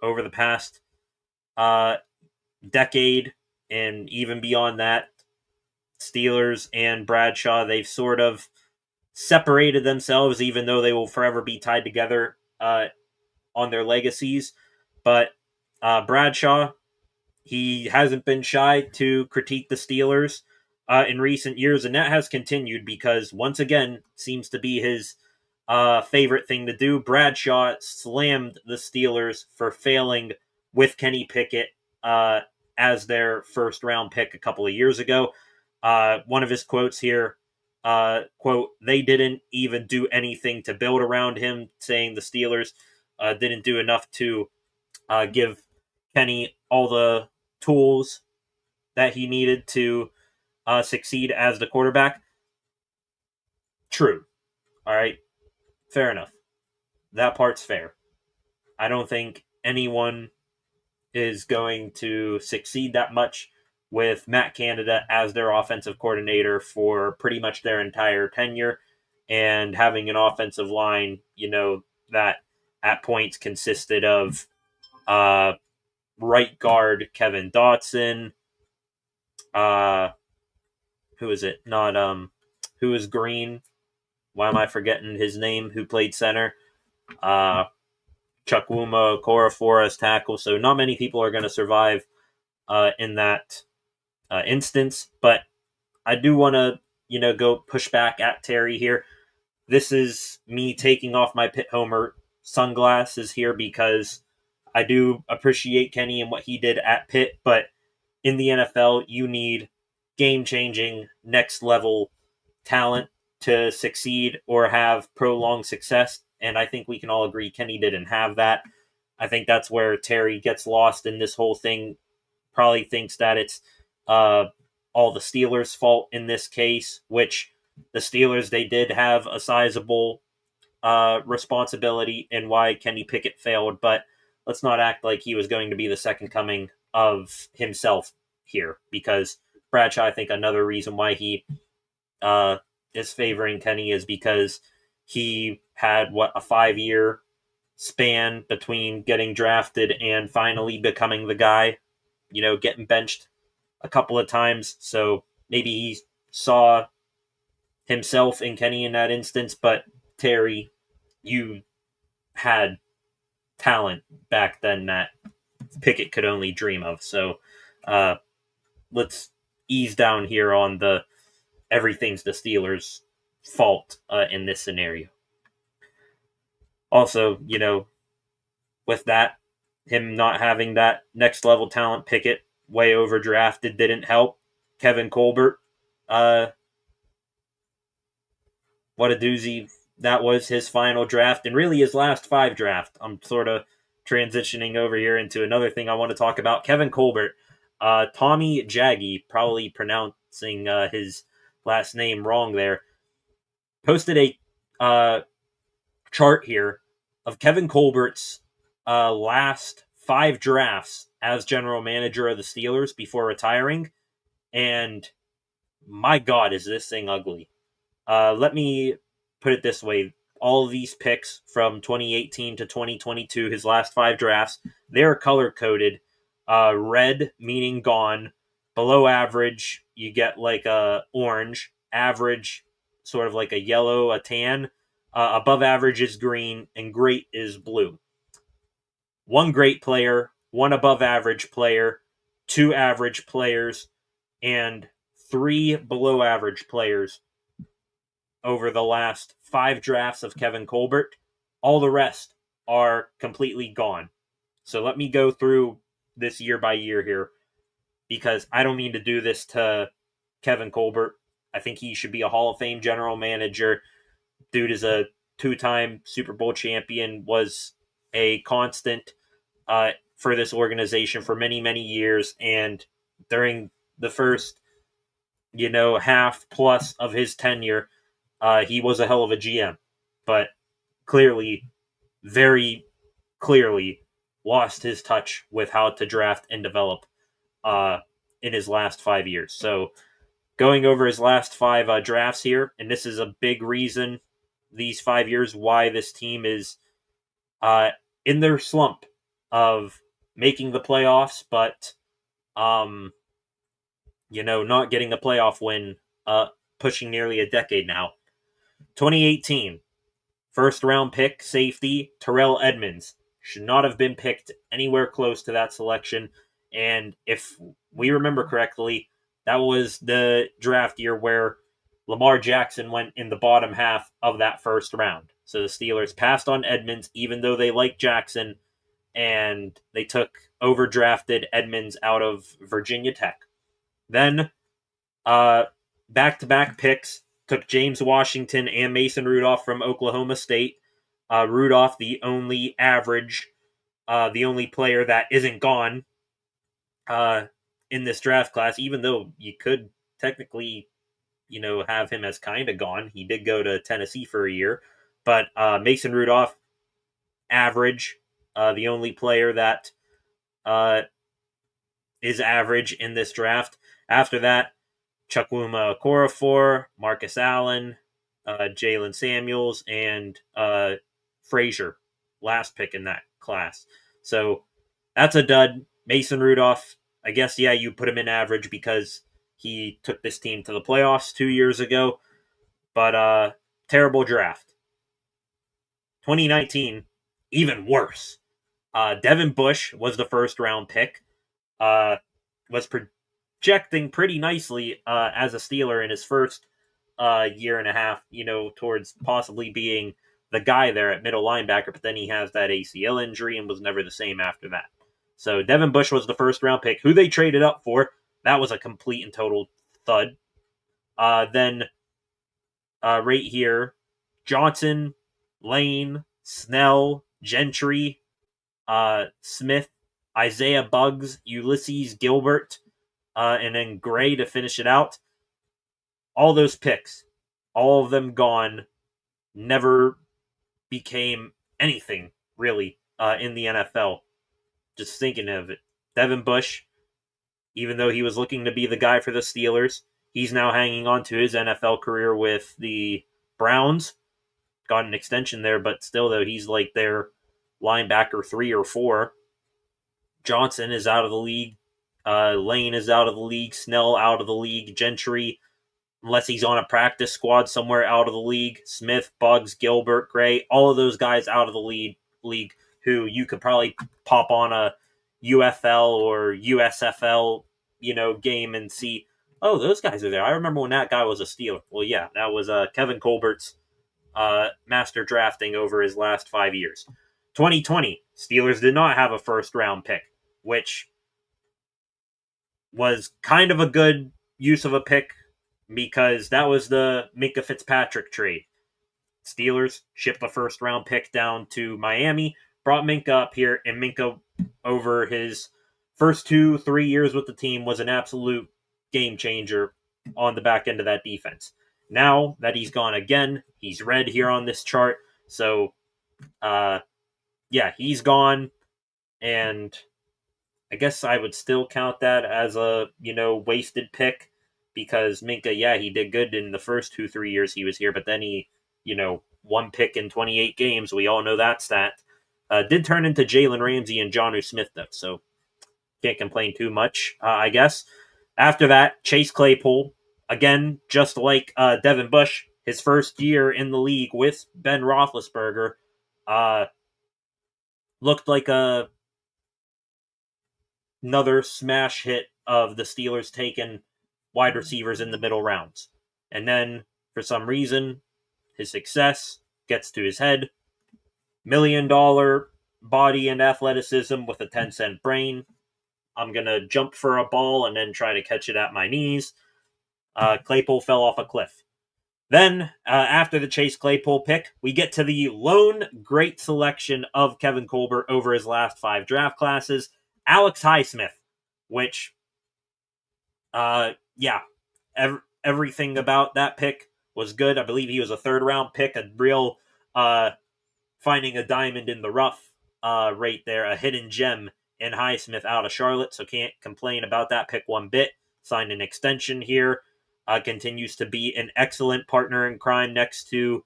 [SPEAKER 1] over the past decade and even beyond that, Steelers and Bradshaw, they've sort of separated themselves, even though they will forever be tied together on their legacies. But Bradshaw, he hasn't been shy to critique the Steelers in recent years, and that has continued because, once again, seems to be his favorite thing to do. Bradshaw slammed the Steelers for failing with Kenny Pickett as their first-round pick a couple of years ago. One of his quotes here, quote, "They didn't even do anything to build around him," saying the Steelers didn't do enough to give Kenny all the tools that he needed to succeed as the quarterback. True. All right. Fair enough. That part's fair. I don't think anyone is going to succeed that much with Matt Canada as their offensive coordinator for pretty much their entire tenure, and having an offensive line, that at points consisted of right guard Kevin Dotson. Who is it? Not who is Green? Why am I forgetting his name? Who played center? Chukwuma Okorafor as tackle. So not many people are going to survive in that instance. But I do want to, go push back at Terry here. This is me taking off my Pitt Homer sunglasses here because I do appreciate Kenny and what he did at Pitt, but in the NFL, you need game-changing, next-level talent to succeed or have prolonged success, and I think we can all agree Kenny didn't have that. I think that's where Terry gets lost in this whole thing, probably thinks that it's all the Steelers' fault in this case, which the Steelers, they did have a sizable responsibility in why Kenny Pickett failed, but let's not act like he was going to be the second coming of himself here, because Bradshaw, I think another reason why he is favoring Kenny is because he had, a 5-year span between getting drafted and finally becoming the guy, getting benched a couple of times. So maybe he saw himself in Kenny in that instance, but Terry, you had talent back then that Pickett could only dream of. So let's ease down here on the everything's the Steelers' fault in this scenario. Also, with that, him not having that next level talent, Pickett way overdrafted, didn't help. Kevin Colbert, what a doozy that was, his final draft, and really his last 5 draft. I'm sort of transitioning over here into another thing I want to talk about. Kevin Colbert, Tommy Jaggi, probably pronouncing his last name wrong there, posted a chart here of Kevin Colbert's last 5 drafts as general manager of the Steelers before retiring, and my God, is this thing ugly. Let me put it this way. All of these picks from 2018 to 2022, his last 5 drafts, they're color-coded. Red, meaning gone. Below average, you get like a orange. Average, sort of like a yellow, a tan. Above average is green, and great is blue. 1 great player, 1 above average player, 2 average players, and 3 below average players over the last 5 drafts of Kevin Colbert. All the rest are completely gone. So let me go through this year by year here, because I don't mean to do this to Kevin Colbert. I think he should be a Hall of Fame general manager. Dude is a 2-time Super Bowl champion, was a constant for this organization for many, many years, and during the first, half plus of his tenure, he was a hell of a GM, but clearly, very clearly, lost his touch with how to draft and develop in his last 5 years. So going over his last 5 drafts here, and this is a big reason these 5 years why this team is in their slump of making the playoffs, but not getting a playoff win, pushing nearly a decade now. 2018, first round pick, safety, Terrell Edmunds. Should not have been picked anywhere close to that selection. And if we remember correctly, that was the draft year where Lamar Jackson went in the bottom half of that first round. So the Steelers passed on Edmunds, even though they liked Jackson, and they overdrafted Edmunds out of Virginia Tech. Then, back-to-back picks, took James Washington and Mason Rudolph from Oklahoma State. Rudolph, the only player that isn't gone in this draft class, even though you could technically, have him as kind of gone. He did go to Tennessee for a year. But Mason Rudolph, average, the only player that is average in this draft. After that, Chukwuma Okorafor, Marcus Allen, Jalen Samuels, and Frazier, last pick in that class. So that's a dud. Mason Rudolph, I guess, you put him in average because he took this team to the playoffs 2 years ago. But terrible draft. 2019, even worse. Devin Bush was the first round pick. Was projecting pretty nicely as a Steeler in his first year and a half, towards possibly being the guy there at middle linebacker, but then he has that ACL injury and was never the same after that. So Devin Bush was the first round pick, who they traded up for. That was a complete and total thud. Then right here, Johnson, Lane, Snell, Gentry, Smith, Isaiah Buggs, Ulysses Gilbert, and then Gray to finish it out. All those picks, all of them gone, never became anything, really, in the NFL. Just thinking of it. Devin Bush, even though he was looking to be the guy for the Steelers, he's now hanging on to his NFL career with the Browns. Got an extension there, but still, though, he's like their linebacker 3 or 4. Johnson is out of the league. Lane is out of the league. Snell out of the league. Gentry, unless he's on a practice squad somewhere, out of the league. Smith, Buggs, Gilbert, Gray, all of those guys out of the league who you could probably pop on a UFL or USFL, game and see, oh, those guys are there. I remember when that guy was a Steeler. Well, yeah, that was Kevin Colbert's master drafting over his last 5 years. 2020, Steelers did not have a first-round pick, which was kind of a good use of a pick because that was the Minkah Fitzpatrick trade. Steelers shipped the first-round pick down to Miami, brought Minkah up here, and Minkah, over his first 2-3 years with the team, was an absolute game changer on the back end of that defense. Now that he's gone again, he's red here on this chart, so he's gone, and I guess I would still count that as a, wasted pick because Minkah, he did good in the first 2-3 years he was here, but then he, one pick in 28 games. We all know that stat. Did turn into Jalen Ramsey and Jonnu Smith, though, so can't complain too much, I guess. After that, Chase Claypool, again, just like Devin Bush, his first year in the league with Ben Roethlisberger, looked like another smash hit of the Steelers taking wide receivers in the middle rounds. And then, for some reason, his success gets to his head. $1 million body and athleticism with a 10-cent brain. I'm going to jump for a ball and then try to catch it at my knees. Claypool fell off a cliff. Then, after the Chase Claypool pick, we get to the lone great selection of Kevin Colbert over his last 5 draft classes, Alex Highsmith, which, everything about that pick was good. I believe he was a 3rd-round pick, a real finding a diamond in the rough right there, a hidden gem and Highsmith out of Charlotte, so can't complain about that pick one bit. Signed an extension here. Continues to be an excellent partner in crime next to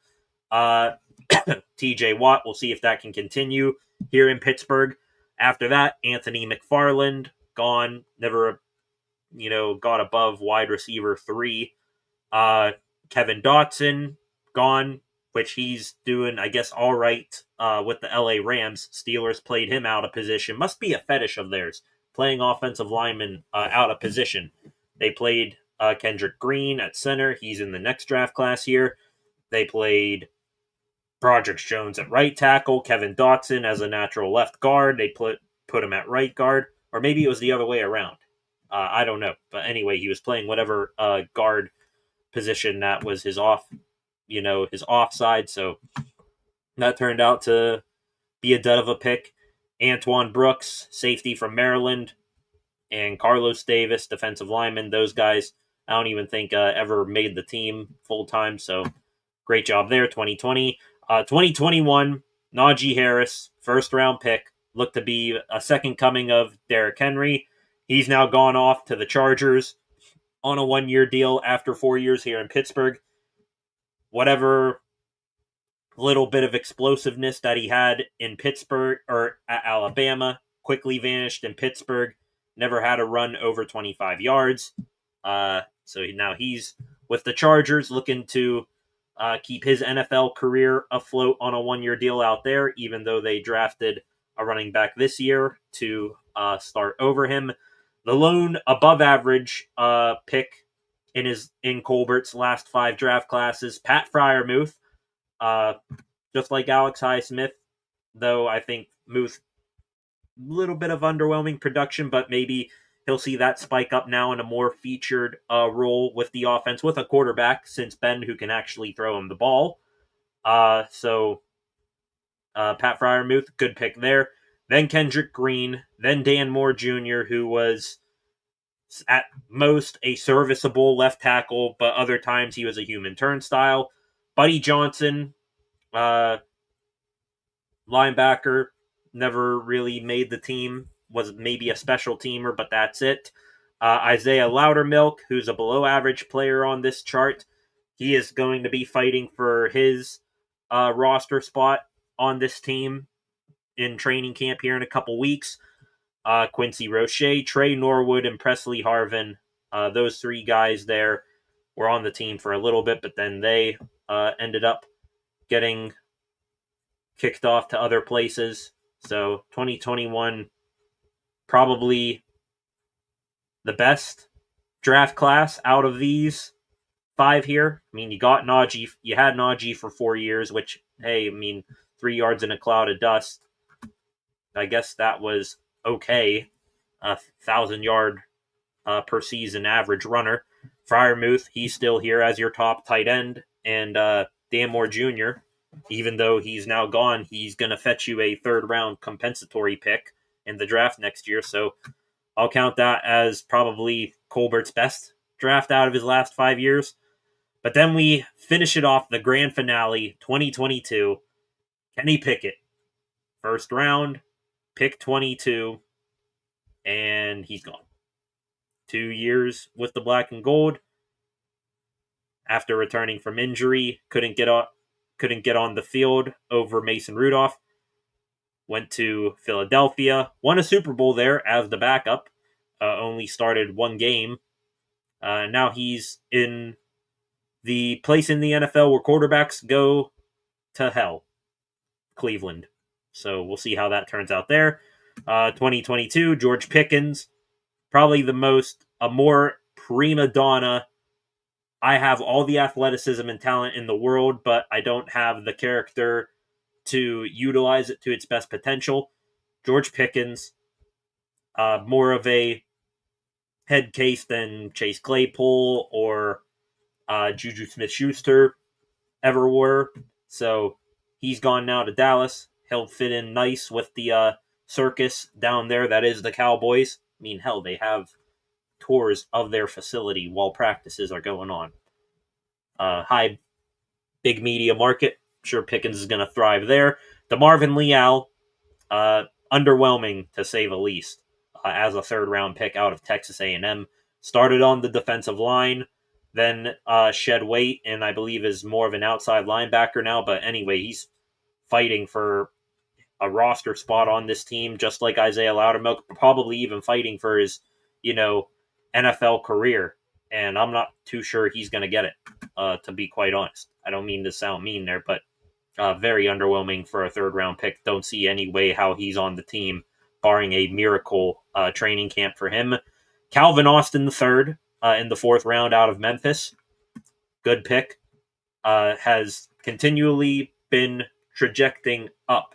[SPEAKER 1] TJ Watt. We'll see if that can continue here in Pittsburgh. After that, Anthony McFarland, gone. Never, got above wide receiver 3. Kevin Dotson, gone, which he's doing, I guess, all right with the LA Rams. Steelers played him out of position. Must be a fetish of theirs, playing offensive linemen out of position. They played Kendrick Green at center. He's in the next draft class here. They played Broderick Jones at right tackle, Kevin Dotson as a natural left guard. They put him at right guard, or maybe it was the other way around. I don't know. But anyway, he was playing whatever guard position that was his offside. So that turned out to be a dud of a pick. Antoine Brooks, safety from Maryland, and Carlos Davis, defensive lineman. Those guys, I don't even think ever made the team full time. So great job there. 2020. 2021, Najee Harris, first round pick, looked to be a second coming of Derrick Henry. He's now gone off to the Chargers on a 1-year deal after 4 years here in Pittsburgh. Whatever little bit of explosiveness that he had in Pittsburgh or at Alabama quickly vanished in Pittsburgh. Never had a run over 25 yards. So now he's with the Chargers, looking to keep his NFL career afloat on a 1-year deal out there, even though they drafted a running back this year to start over him. The lone above average pick in Colbert's last 5 draft classes, Pat Freiermuth, just like Alex Highsmith, though I think Muth, a little bit of underwhelming production, but maybe he'll see that spike up now in a more featured role with the offense with a quarterback, since Ben, who can actually throw him the ball. So Pat Freiermuth, good pick there. Then Kendrick Green, then Dan Moore Jr., who was at most a serviceable left tackle, but other times he was a human turnstile. Buddy Johnson, linebacker, never really made the team, was maybe a special teamer, but that's it. Isaiah Loudermilk, who's a below average player on this chart. He is going to be fighting for his roster spot on this team in training camp here in a couple weeks. Quincy Roche, Trey Norwood, and Presley Harvin. Those 3 guys there were on the team for a little bit, but then they ended up getting kicked off to other places. So 2021, probably the best draft class out of these 5 here. I mean, you had Najee for 4 years, which, hey, I mean, 3 yards in a cloud of dust. I guess that was okay. 1,000-yard per season average runner. Freiermuth, he's still here as your top tight end. And Dan Moore Jr., even though he's now gone, he's going to fetch you a 3rd-round compensatory pick in the draft next year. So I'll count that as probably Colbert's best draft out of his last 5 years. But then we finish it off, the grand finale, 2022. Kenny Pickett, 1st round, pick 22, and he's gone. 2 years with the black and gold. After returning from injury, couldn't get on the field over Mason Rudolph. Went to Philadelphia, won a Super Bowl there as the backup. Only started 1 game. Now he's in the place in the NFL where quarterbacks go to hell, Cleveland. So we'll see how that turns out there. 2022, George Pickens, probably a more prima donna. I have all the athleticism and talent in the world, but I don't have the character to utilize it to its best potential. George Pickens, more of a head case than Chase Claypool or Juju Smith-Schuster ever were. So he's gone now to Dallas. He'll fit in nice with the circus down there that is the Cowboys. I mean, hell, they have tours of their facility while practices are going on. High, big media market. I'm sure Pickens is going to thrive there. DeMarvin Leal, underwhelming to say the least. As a third-round pick out of Texas A&M, started on the defensive line, then shed weight, and I believe is more of an outside linebacker now. But anyway, he's fighting for a roster spot on this team, just like Isaiah Loudermilk, probably even fighting for his, NFL career. And I'm not too sure he's going to get it, to be quite honest. I don't mean to sound mean there, but very underwhelming for a third-round pick. Don't see any way how he's on the team, barring a miracle training camp for him. Calvin Austin III in the fourth round out of Memphis. Good pick. Has continually been trajecting up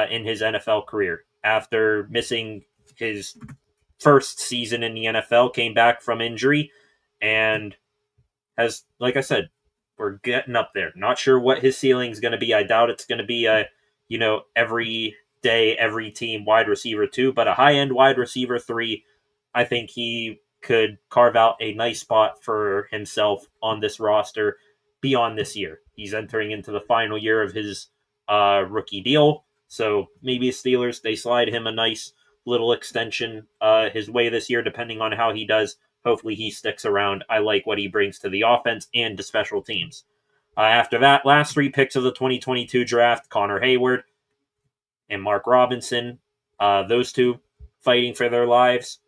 [SPEAKER 1] in his NFL career. After missing his first season in the NFL, came back from injury, and has, like I said, we're getting up there. Not sure what his ceiling is going to be. I doubt it's going to be a, every day, every team wide receiver 2, but a high-end wide receiver 3. I think he could carve out a nice spot for himself on this roster beyond this year. He's entering into the final year of his rookie deal, so maybe the Steelers, they slide him a nice little extension his way this year, depending on how he does. Hopefully he sticks around. I like what he brings to the offense and to special teams. After that, last 3 picks of the 2022 draft, Connor Hayward and Mark Robinson, those two fighting for their lives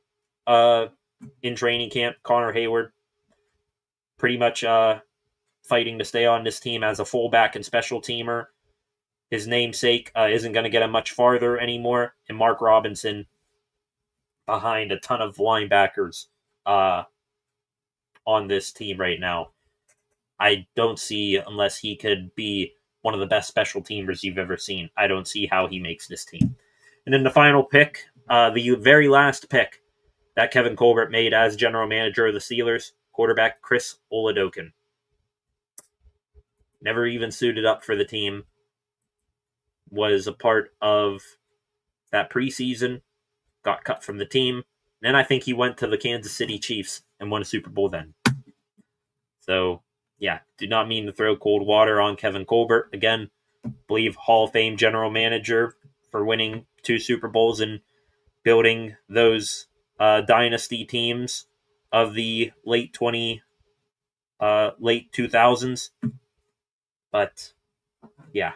[SPEAKER 1] in training camp. Connor Hayward pretty much fighting to stay on this team as a fullback and special teamer. His namesake isn't going to get him much farther anymore. And Mark Robinson behind a ton of linebackers on this team right now. I don't see, unless he could be one of the best special teamers you've ever seen, I don't see how he makes this team. And then the final pick, the very last pick that Kevin Colbert made as general manager of the Steelers, quarterback Chris Oladokun. Never even suited up for the team. Was a part of that preseason. Got cut from the team. Then I think he went to the Kansas City Chiefs and won a Super Bowl then. So, yeah, do not mean to throw cold water on Kevin Colbert. Again, believe Hall of Fame general manager for winning 2 Super Bowls and building those dynasty teams of the late 2000s. But, yeah,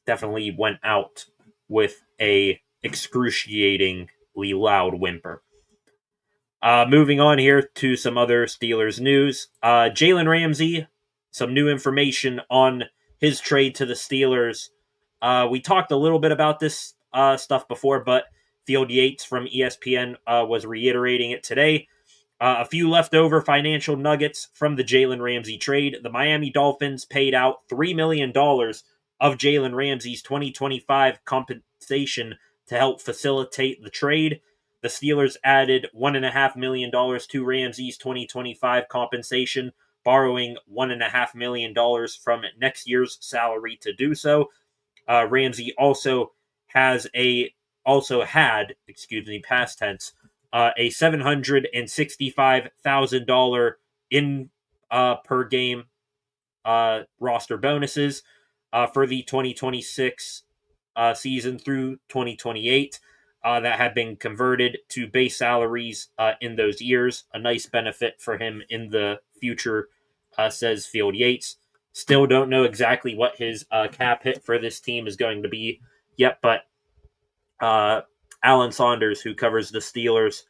[SPEAKER 1] definitely went out with a excruciatingly loud whimper. Moving on here to some other Steelers news. Jalen Ramsey, some new information on his trade to the Steelers. We talked a little bit about this stuff before, but Field Yates from ESPN was reiterating it today. A few leftover financial nuggets from the Jalen Ramsey trade. The Miami Dolphins paid out $3 million of Jalen Ramsey's 2025 compensation to help facilitate the trade. The Steelers added $1.5 million to Ramsey's 2025 compensation, borrowing $1.5 million from next year's salary to do so. Ramsey also had, past tense, a $765,000 in per game roster bonuses for the 2026 season through 2028 that have been converted to base salaries in those years. A nice benefit for him in the future, says Field Yates. Still don't know exactly what his cap hit for this team is going to be yet, but Alan Saunders, who covers the Steelers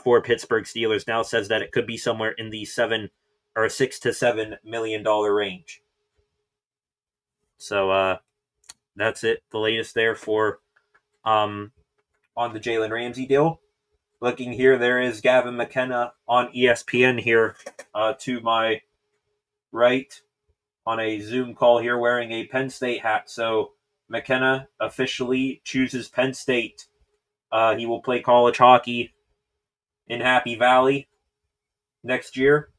[SPEAKER 1] for Pittsburgh Steelers, now says that it could be somewhere in the $6 to $7 million range. So that's it. The latest there for on the Jalen Ramsey deal. Looking here, there is Gavin McKenna on ESPN here to my right on a Zoom call here wearing a Penn State hat. So McKenna officially chooses Penn State. He will play college hockey in Happy Valley next year.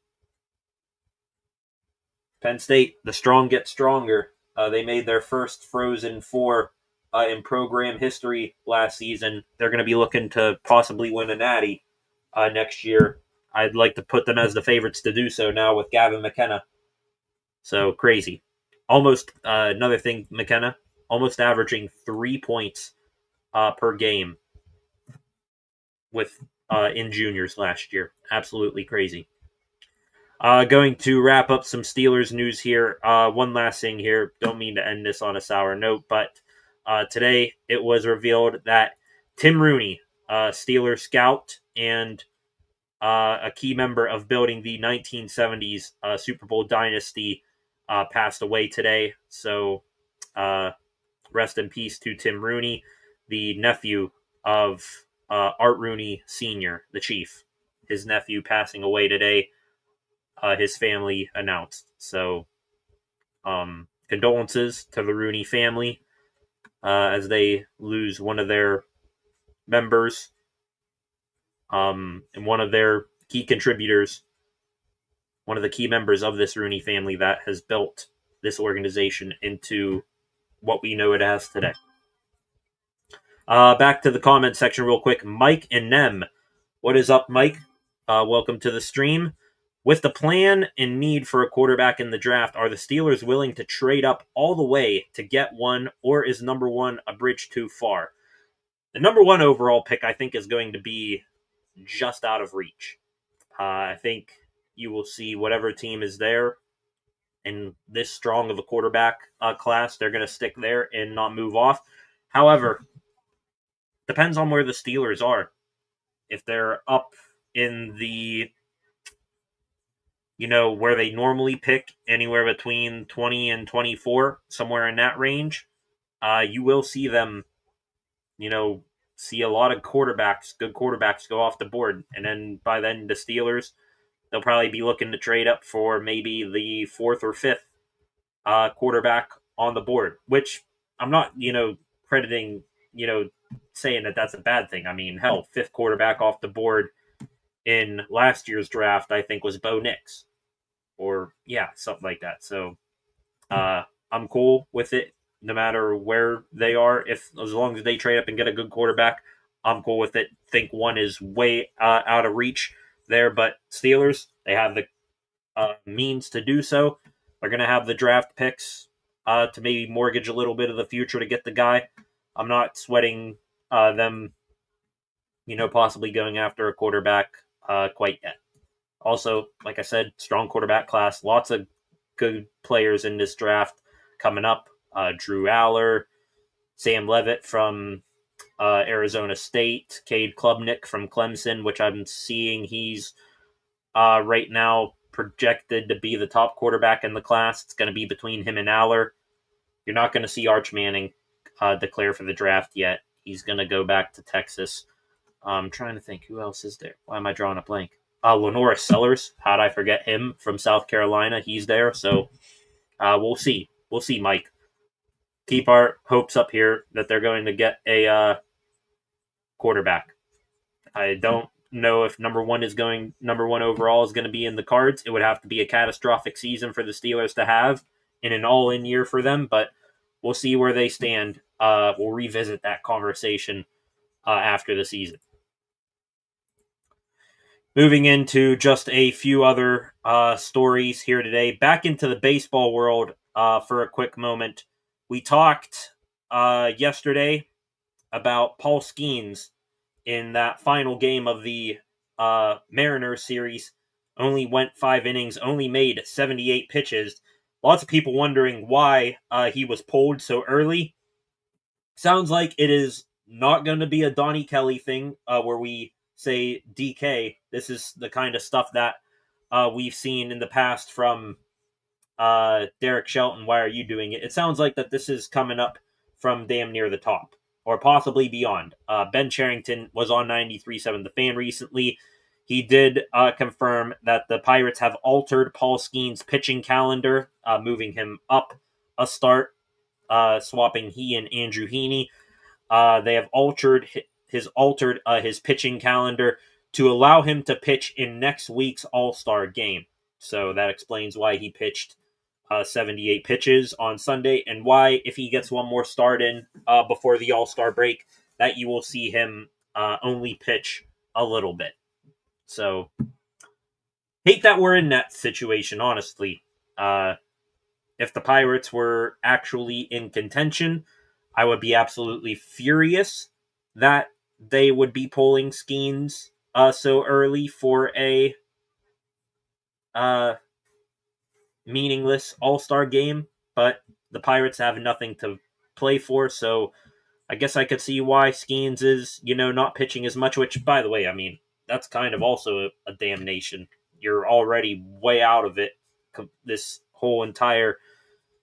[SPEAKER 1] Penn State, the strong get stronger. They made their first Frozen Four in program history last season. They're going to be looking to possibly win a Natty next year. I'd like to put them as the favorites to do so now with Gavin McKenna. So crazy. Almost, another thing, McKenna, almost averaging 3 points per game with in juniors last year. Absolutely crazy. Going to wrap up some Steelers news here. One last thing here. Don't mean to end this on a sour note, but today it was revealed that Tim Rooney, Steeler scout and a key member of building the 1970s Super Bowl dynasty, passed away today. So rest in peace to Tim Rooney, the nephew of Art Rooney Sr., the Chief. His nephew passing away today. His family announced. So, condolences to the Rooney family as they lose one of their members and one of their key contributors, one of the key members of this Rooney family that has built this organization into what we know it as today. Back to the comment section real quick. Mike and Nem. What is up, Mike? Welcome to the stream. With the plan and need for a quarterback in the draft, are the Steelers willing to trade up all the way to get one, or is number one a bridge too far? The number one overall pick, I think, is going to be just out of reach. I think you will see whatever team is there in this strong of a quarterback class, they're going to stick there and not move off. However, depends on where the Steelers are. If they're up in the where they normally pick anywhere between 20 and 24, somewhere in that range, you will see them, see a lot of good quarterbacks go off the board. And then by then, the Steelers, they'll probably be looking to trade up for maybe the fourth or fifth quarterback on the board, which I'm not, crediting, saying that that's a bad thing. I mean, hell, fifth quarterback off the board in last year's draft, I think, was Bo Nix. Or, yeah, something like that. So, I'm cool with it, no matter where they are. As long as they trade up and get a good quarterback, I'm cool with it. Think one is way out of reach there. But Steelers, they have the means to do so. They're going to have the draft picks to maybe mortgage a little bit of the future to get the guy. I'm not sweating them, possibly going after a quarterback quite yet. Also, like I said, strong quarterback class. Lots of good players in this draft coming up. Drew Aller, Sam Leavitt from Arizona State, Cade Klubnik from Clemson, which I'm seeing he's right now projected to be the top quarterback in the class. It's going to be between him and Aller. You're not going to see Arch Manning declare for the draft yet. He's going to go back to Texas. I'm trying to think who else is there. Why am I drawing a blank? Lenoris Sellers, how'd I forget him, from South Carolina? He's there, so we'll see. We'll see, Mike. Keep our hopes up here that they're going to get a quarterback. I don't know if number one overall is going to be in the cards. It would have to be a catastrophic season for the Steelers to have in an all-in year for them, but we'll see where they stand. We'll revisit that conversation after the season. Moving into just a few other stories here today. Back into the baseball world for a quick moment. We talked yesterday about Paul Skeens in that final game of the Mariners series. Only went 5 innings, only made 78 pitches. Lots of people wondering why he was pulled so early. Sounds like it is not going to be a Donnie Kelly thing where we say DK. This is the kind of stuff that we've seen in the past from Derek Shelton. Why are you doing it? It sounds like that this is coming up from damn near the top, or possibly beyond. Ben Cherington was on 93.7 The Fan recently. He did confirm that the Pirates have altered Paul Skeens' pitching calendar, moving him up a start, swapping he and Andrew Heaney. They have altered his pitching calendar to allow him to pitch in next week's All-Star game. So that explains why he pitched 78 pitches on Sunday, and why, if he gets one more start in before the All-Star break, that you will see him only pitch a little bit. So, hate that we're in that situation, honestly. If the Pirates were actually in contention, I would be absolutely furious that they would be pulling Skeens so early for a meaningless All-Star game, but the Pirates have nothing to play for, so I guess I could see why Skeens is, not pitching as much, which, by the way, I mean, that's kind of also a damnation. You're already way out of it. This whole entire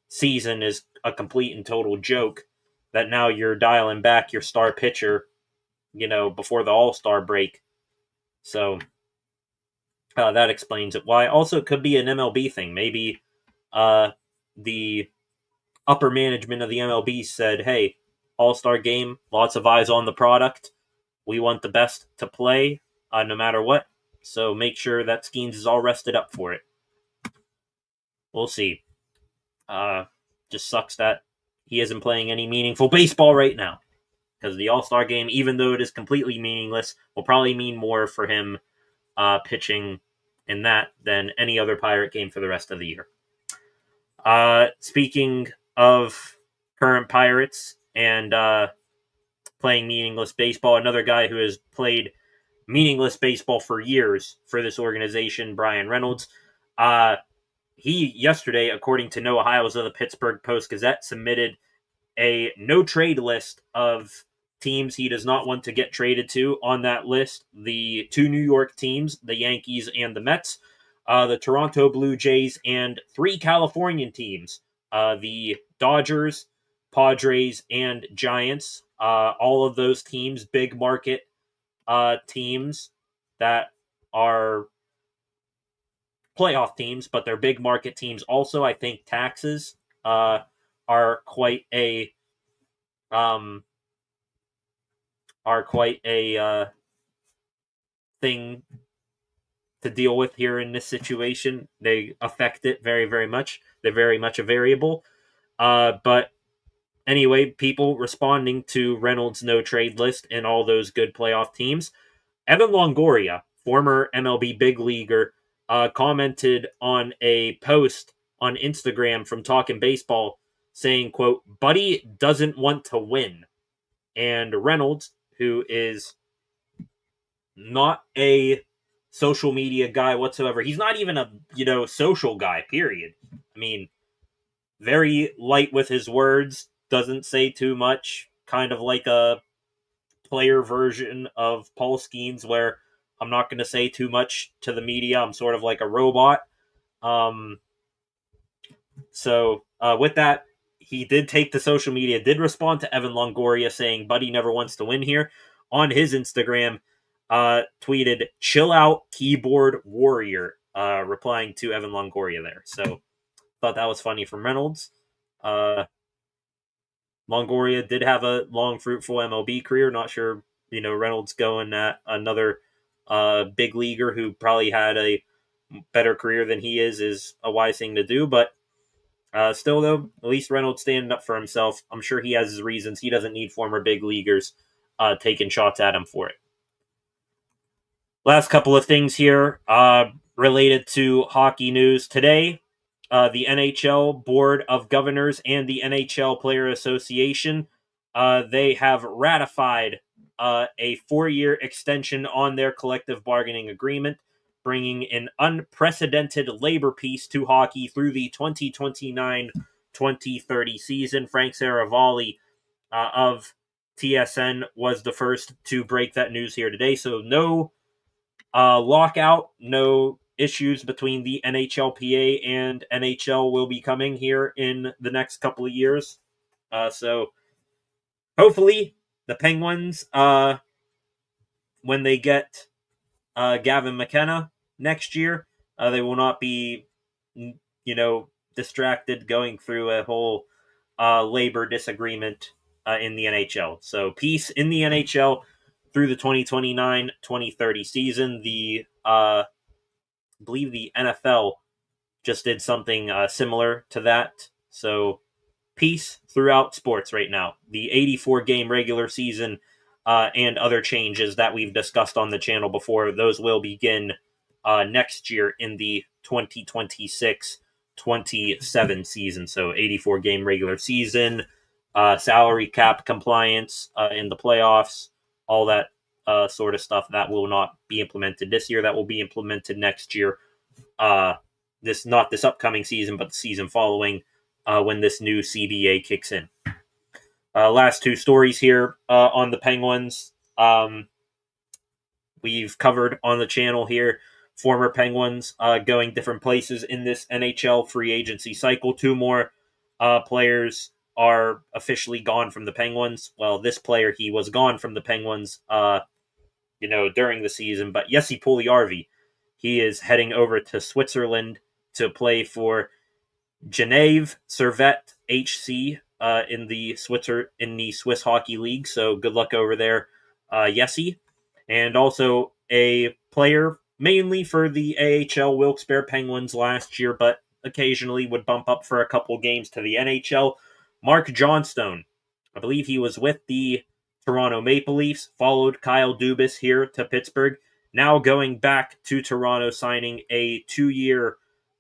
[SPEAKER 1] season is a complete and total joke that now you're dialing back your star pitcher, before the All-Star break. So that explains it. Why? Also, it could be an MLB thing. Maybe the upper management of the MLB said, hey, All-Star game, lots of eyes on the product. We want the best to play no matter what. So make sure that Skeens is all rested up for it. We'll see. Just sucks that he isn't playing any meaningful baseball right now. Because the All-Star game, even though it is completely meaningless, will probably mean more for him pitching in that than any other Pirate game for the rest of the year. Speaking of current Pirates and playing meaningless baseball, another guy who has played meaningless baseball for years for this organization, Brian Reynolds. He, yesterday, according to Noah Hiles of the Pittsburgh Post-Gazette, submitted a no-trade list of teams he does not want to get traded to. On that list, the two New York teams, the Yankees and the Mets, the Toronto Blue Jays, and three Californian teams, the Dodgers, Padres, and Giants. All of those teams, big market teams that are playoff teams, but they're big market teams. Also, I think taxes are quite a thing to deal with here in this situation. They affect it very, very much. They're very much a variable. But anyway, people responding to Reynolds' no-trade list and all those good playoff teams. Evan Longoria, former MLB big leaguer, commented on a post on Instagram from Talkin' Baseball saying, quote, Buddy doesn't want to win. And Reynolds, who is not a social media guy whatsoever, he's not even a, social guy, period. I mean, very light with his words, doesn't say too much, kind of like a player version of Paul Skeens, where I'm not going to say too much to the media. I'm sort of like a robot. So with that, he did take to social media, did respond to Evan Longoria saying, Buddy never wants to win here. On his Instagram, tweeted, chill out, keyboard warrior, replying to Evan Longoria there. So thought that was funny from Reynolds. Longoria did have a long, fruitful MLB career. Not sure, Reynolds going at another big leaguer who probably had a better career than he is a wise thing to do. But still, though, at least Reynolds standing up for himself. I'm sure he has his reasons. He doesn't need former big leaguers taking shots at him for it. Last couple of things here related to hockey news today. The NHL Board of Governors and the NHL Player Association, they have ratified a 4-year extension on their collective bargaining agreement, bringing an unprecedented labor peace to hockey through the 2029-2030 season. Frank Saravalli of TSN was the first to break that news here today. So no lockout, no issues between the NHLPA and NHL will be coming here in the next couple of years. So hopefully the Penguins, when they get Gavin McKenna next year, they will not be, distracted going through a whole labor disagreement in the NHL. So peace in the NHL through the 2029-2030 season. I believe the NFL just did something similar to that. So peace throughout sports right now. The 84-game regular season and other changes that we've discussed on the channel before, those will begin next year in the 2026-27 season. So 84-game regular season, salary cap compliance in the playoffs, all that sort of stuff. That will not be implemented this year. That will be implemented next year. Not this upcoming season, but the season following, when this new CBA kicks in. Last two stories here on the Penguins. We've covered on the channel here former Penguins going different places in this NHL free agency cycle. Two more players are officially gone from the Penguins. Well, this player, he was gone from the Penguins, during the season. But Jesse Puljujärvi, he is heading over to Switzerland to play for Genève Servette HC in the Swiss Hockey League. So good luck over there, Jesse. And also a player mainly for the AHL Wilkes-Barre Penguins last year, but occasionally would bump up for a couple games to the NHL. Mark Johnstone, I believe he was with the Toronto Maple Leafs, followed Kyle Dubas here to Pittsburgh, now going back to Toronto, signing a 2-year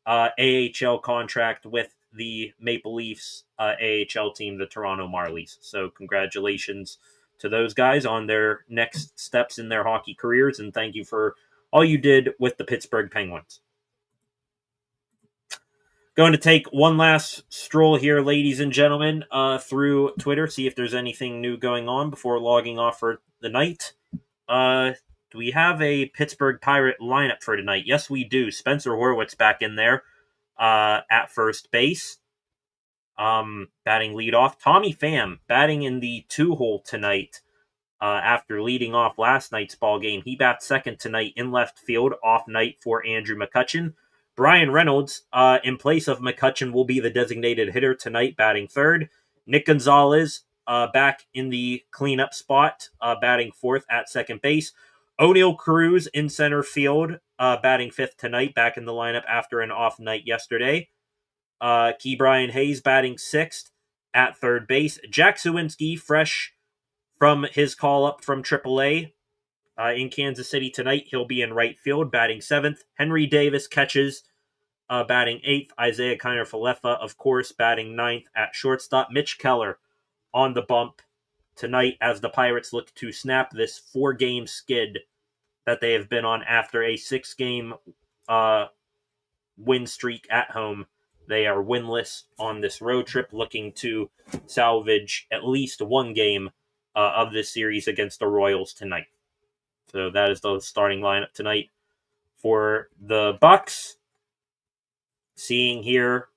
[SPEAKER 1] AHL contract with the Maple Leafs AHL team, the Toronto Marlies. So congratulations to those guys on their next steps in their hockey careers, and thank you for all you did with the Pittsburgh Penguins. Going to take one last stroll here, ladies and gentlemen, through Twitter, see if there's anything new going on before logging off for the night. Do we have a Pittsburgh Pirate lineup for tonight? Yes, we do. Spencer Horwitz back in there at first base. Batting leadoff. Tommy Pham batting in the 2-hole tonight after leading off last night's ball game. He bats second tonight in left field, off night for Andrew McCutchen. Brian Reynolds, in place of McCutchen, will be the designated hitter tonight, batting third. Nick Gonzalez back in the cleanup spot, batting fourth at second base. Oneil Cruz in center field, batting fifth tonight, back in the lineup after an off night yesterday. Key Brian Hayes batting sixth at third base. Jack Suwinski, fresh from his call-up from AAA in Kansas City tonight. He'll be in right field, batting seventh. Henry Davis catches, batting eighth. Isaiah Kiner-Falefa, of course, batting ninth at shortstop. Mitch Keller on the bump tonight as the Pirates look to snap this 4-game skid that they have been on after a 6-game win streak at home. They are winless on this road trip, looking to salvage at least one game of this series against the Royals tonight. So that is the starting lineup tonight for the Bucks. Seeing here,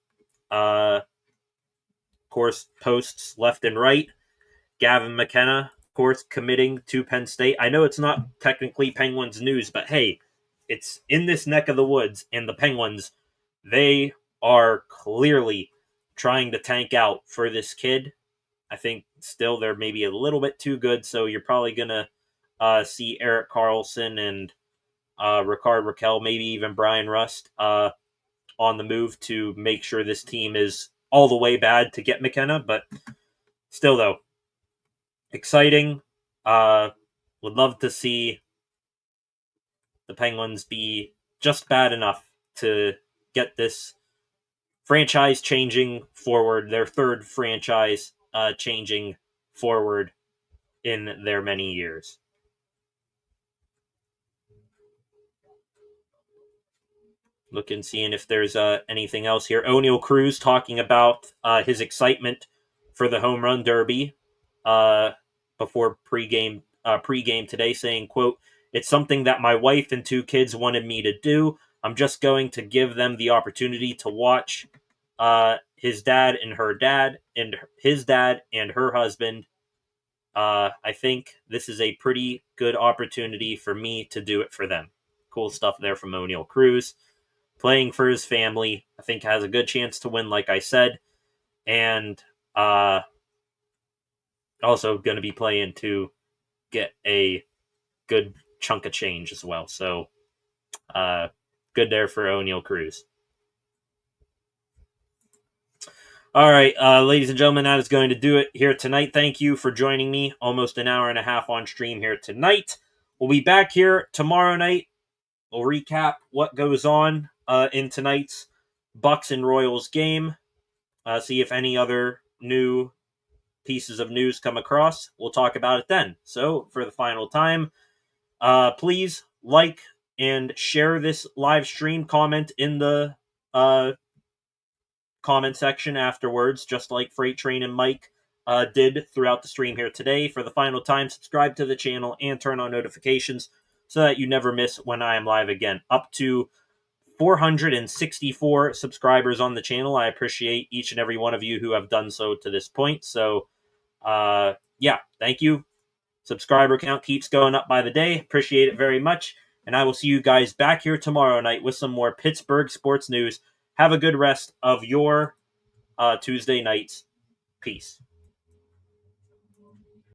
[SPEAKER 1] of course, posts left and right. Gavin McKenna, of course, committing to Penn State. I know it's not technically Penguins news, but hey, it's in this neck of the woods, and the Penguins, they are clearly trying to tank out for this kid. I think still they're maybe a little bit too good, so you're probably going to see Erik Karlsson and Rickard Rakell, maybe even Brian Rust on the move to make sure this team is all the way bad to get McKenna. But still, though, exciting. Would love to see the Penguins be just bad enough to get this franchise changing forward, their third franchise changing forward in their many years. Looking, seeing if there's anything else here. Oneil Cruz talking about his excitement for the home run derby before pregame today, saying, quote, "It's something that my wife and 2 kids wanted me to do. I'm just going to give them the opportunity to watch his dad and her dad and his dad and her husband. I think this is a pretty good opportunity for me to do it for them." Cool stuff there from Oneil Cruz. Playing for his family, I think has a good chance to win, like I said. And also going to be playing to get a good chunk of change as well. So good there for Oneil Cruz. All right, ladies and gentlemen, that is going to do it here tonight. Thank you for joining me. Almost an hour and a half on stream here tonight. We'll be back here tomorrow night. We'll recap what goes on in tonight's Bucks and Royals game. See if any other new pieces of news come across, we'll talk about it then. So, for the final time, please like and share this live stream. Comment in the comment section afterwards, just like Freight Train and Mike did throughout the stream here today. For the final time, subscribe to the channel and turn on notifications so that you never miss when I am live again. Up to 464 subscribers on the channel. I appreciate each and every one of you who have done so to this point. So, yeah, thank you. Subscriber count keeps going up by the day. Appreciate it very much. And I will see you guys back here tomorrow night with some more Pittsburgh sports news. Have a good rest of your Tuesday nights. Peace.